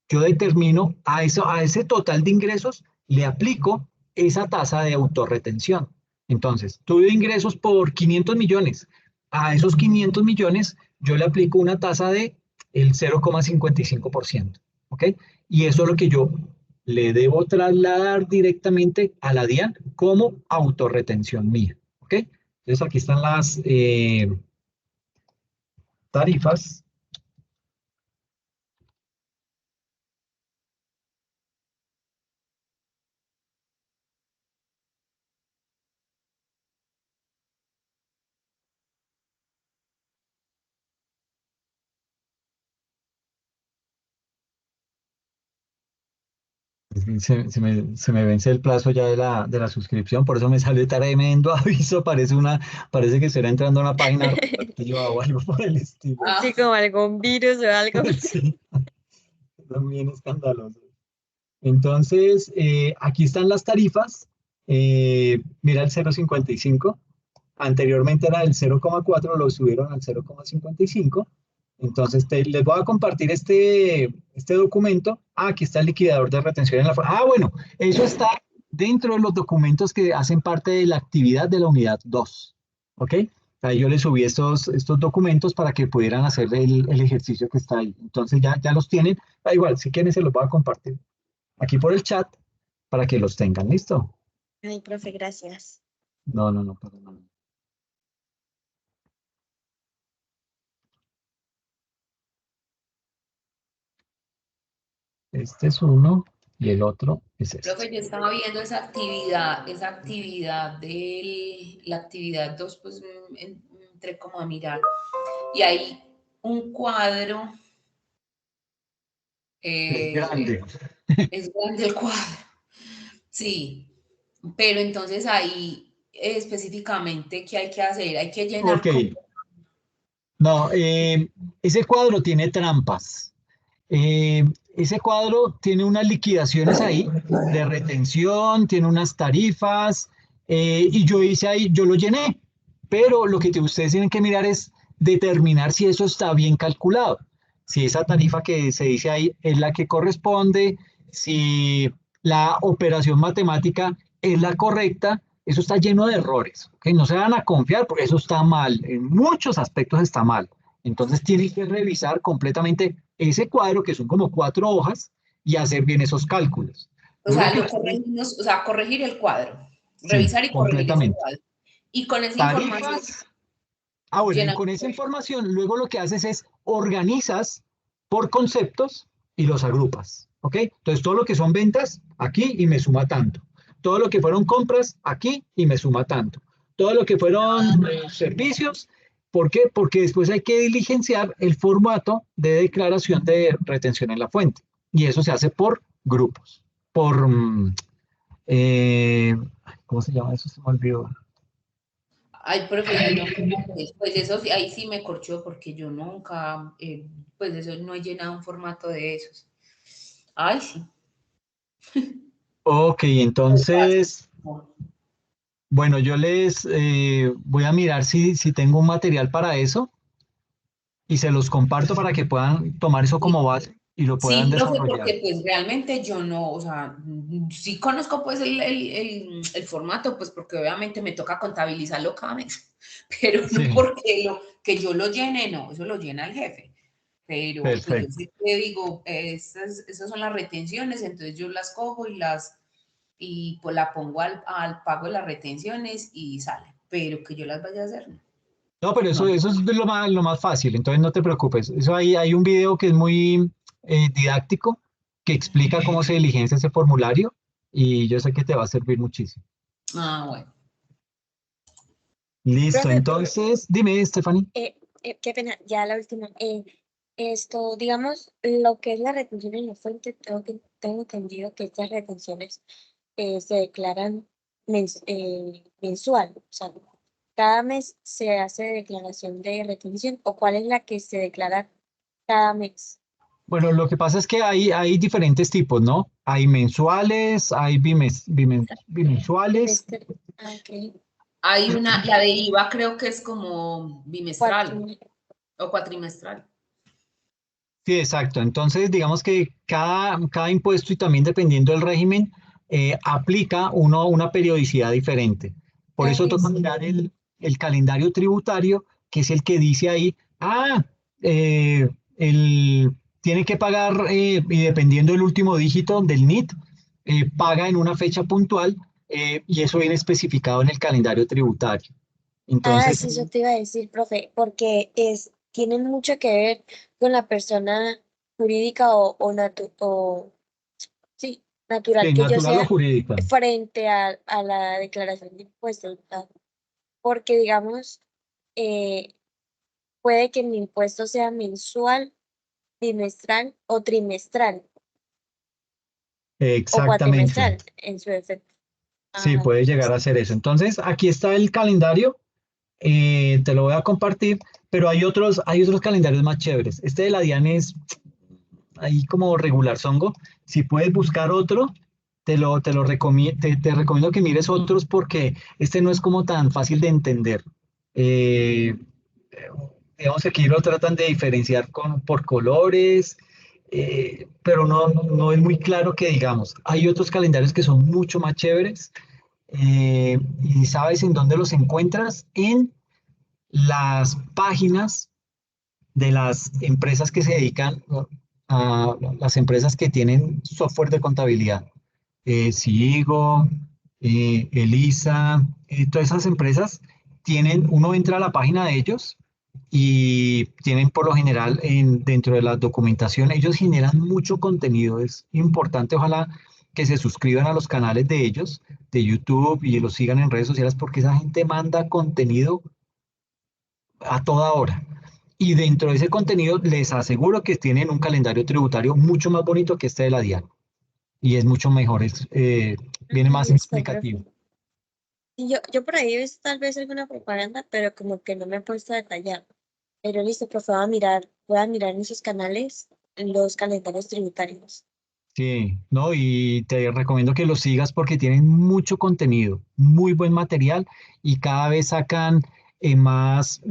yo determino a ese total de ingresos, le aplico esa tasa de autorretención. Entonces, tuve ingresos por 500 millones. A esos 500 millones, yo le aplico una tasa de el 0,55%. ¿Ok? Y eso es lo que yo le debo trasladar directamente a la DIAN como autorretención mía. ¿Ok? Entonces, aquí están las tarifas. Se me vence el plazo ya de la suscripción, por eso me sale tremendo aviso, parece que estoy entrando a una página radioactiva o algo por el estilo. Sí, Ah, como algún virus o algo. Sí, también escandaloso. Entonces, aquí están las tarifas. Mira el 0,55. Anteriormente era el 0,4, lo subieron al 0,55. Entonces, les voy a compartir este documento. Ah, aquí está el liquidador de retención en la... Bueno, eso está dentro de los documentos que hacen parte de la actividad de la unidad 2. ¿Ok? Ahí yo les subí estos documentos para que pudieran hacer el ejercicio que está ahí. Entonces, ya los tienen. Da igual, si quieren se los voy a compartir aquí por el chat para que los tengan. ¿Listo? Ay, profe, gracias. No, no, no, para nada. Este es uno y el otro es este. profe, yo estaba viendo esa actividad de la actividad 2, pues entré como a mirar. Y hay un cuadro, Es eh, grande. es grande el cuadro, sí, pero entonces ahí específicamente, ¿qué hay que hacer? Hay que llenar Ok. como... No, ese cuadro tiene trampas. Eh, Ese cuadro tiene unas liquidaciones ahí de retención, tiene unas tarifas, y yo hice ahí, yo lo llené, pero lo que ustedes tienen que mirar es determinar si eso está bien calculado, si esa tarifa que se dice ahí es la que corresponde, si la operación matemática es la correcta. Eso está lleno de errores, ¿ok? No se van a confiar porque eso está mal, en muchos aspectos está mal. Entonces tienen que revisar completamente ese cuadro, que son como 4 hojas, y hacer bien esos cálculos. O Luego sea, que lo ustedes, corregimos, o sea, corregir el cuadro, sí, revisar y corregir ese completamente. cuadro. Y con esa información Tarifas, bueno, y llenar. con esa información, luego lo que haces es organizas por conceptos y los agrupas, ¿ok? Entonces, todo lo que son ventas, aquí y me suma tanto. Todo lo que fueron compras, aquí y me suma tanto. todo lo que fueron servicios. ¿Por qué? Porque después hay que diligenciar el formato de declaración de retención en la fuente. Y eso se hace por grupos, por, ¿cómo se llama eso? Se me olvidó. Ay, profe, no, pues eso ahí sí me corchó porque yo nunca, pues eso no he llenado un formato de esos. Ay, sí. Ok, entonces, bueno, yo les voy a mirar si tengo un material para eso y se los comparto para que puedan tomar eso como base y lo puedan Sí, profe, desarrollar. porque pues realmente yo no, o sea, sí conozco pues el formato, pues porque obviamente me toca contabilizarlo cada mes, pero no Sí, porque que yo lo llene, no, eso lo llena el jefe. Pero pues yo perfecto. sí te digo, esas son las retenciones, entonces yo las cojo y pues la pongo al pago de las retenciones y sale, pero que yo las vaya a hacer, no. No, pero No. eso es lo más fácil, entonces no te preocupes. Eso hay un video que es muy didáctico que explica cómo se diligencia ese formulario y yo sé que te va a servir muchísimo. Ah, bueno. Listo, Profe, entonces, dime, Stephanie. qué pena, ya la última. Esto, digamos, lo que es la retención en la fuente, tengo entendido que estas retenciones se declaran mensual. O sea, cada mes se hace declaración de retención, o cuál es la que se declara cada mes. Bueno, lo que pasa es que hay diferentes tipos, ¿no? Hay mensuales, hay bimensuales. Ok. Hay una, la de IVA creo que es como bimestral Cuatro. o cuatrimestral. Sí, exacto. Entonces, digamos que cada impuesto y también dependiendo del régimen, aplica una periodicidad diferente. Por eso toca Sí. mirar el calendario tributario, que es el que dice ahí, eh, tiene que pagar, y dependiendo del último dígito del NIT, paga en una fecha puntual, y eso viene especificado en el calendario tributario. Ah, Entonces, sí, eso te iba a decir, profe, porque tiene mucho que ver con la persona jurídica o sí, natural sí, que yo natural o sea jurídica. frente a la declaración de impuestos, ¿verdad? Porque, digamos, eh, puede que mi impuesto sea mensual, bimestral o trimestral o Exactamente. cuatrimestral en su efecto. Sí, Ah, puede llegar listo. a ser eso. Entonces, aquí está el calendario, te lo voy a compartir, pero hay otros calendarios más chéveres. Este de la DIAN es ahí como regular zongo. Si puedes buscar otro, te recomiendo que mires otros porque este no es como tan fácil de entender. Eh, digamos que aquí lo tratan de diferenciar por colores, pero no es muy claro que digamos. Hay otros calendarios que son mucho más chéveres. ¿Y sabes en dónde los encuentras? En las páginas de las empresas que se dedican a las empresas que tienen software de contabilidad. Sigo, Elisa, todas esas empresas uno entra a la página de ellos y tienen por lo general dentro de la documentación, ellos generan mucho contenido. Es importante, ojalá que se suscriban a los canales de ellos, de YouTube, y los sigan en redes sociales porque esa gente manda contenido a toda hora. Y dentro de ese contenido les aseguro que tienen un calendario tributario mucho más bonito que este de la DIAN. Y es mucho mejor, viene más Listo, explicativo. profe. Y yo por ahí he visto tal vez alguna propaganda, pero como que no me he puesto a detallar. Pero listo, profe, voy a mirar en sus canales los calendarios tributarios. Sí, ¿no? Y te recomiendo que los sigas porque tienen mucho contenido, muy buen material y cada vez sacan más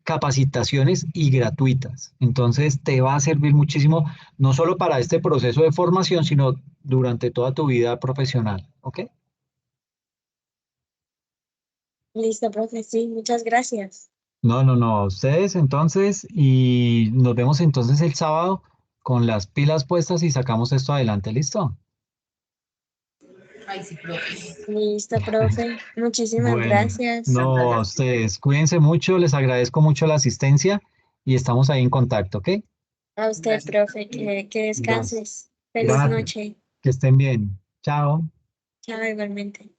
capacitaciones y gratuitas. Entonces te va a servir muchísimo, no solo para este proceso de formación, sino durante toda tu vida profesional. ¿Ok? Listo, profe, sí, muchas gracias. No, a ustedes entonces y nos vemos entonces el sábado con las pilas puestas y sacamos esto adelante, ¿listo? Ay, sí, profe. Listo, profe, muchísimas Bueno, gracias. no, a ustedes cuídense mucho, les agradezco mucho la asistencia y estamos ahí en contacto, ¿ok? A usted, Gracias. profe, que Gracias. descanses. Feliz Gracias. noche. Que estén bien. Chao. Chao, igualmente.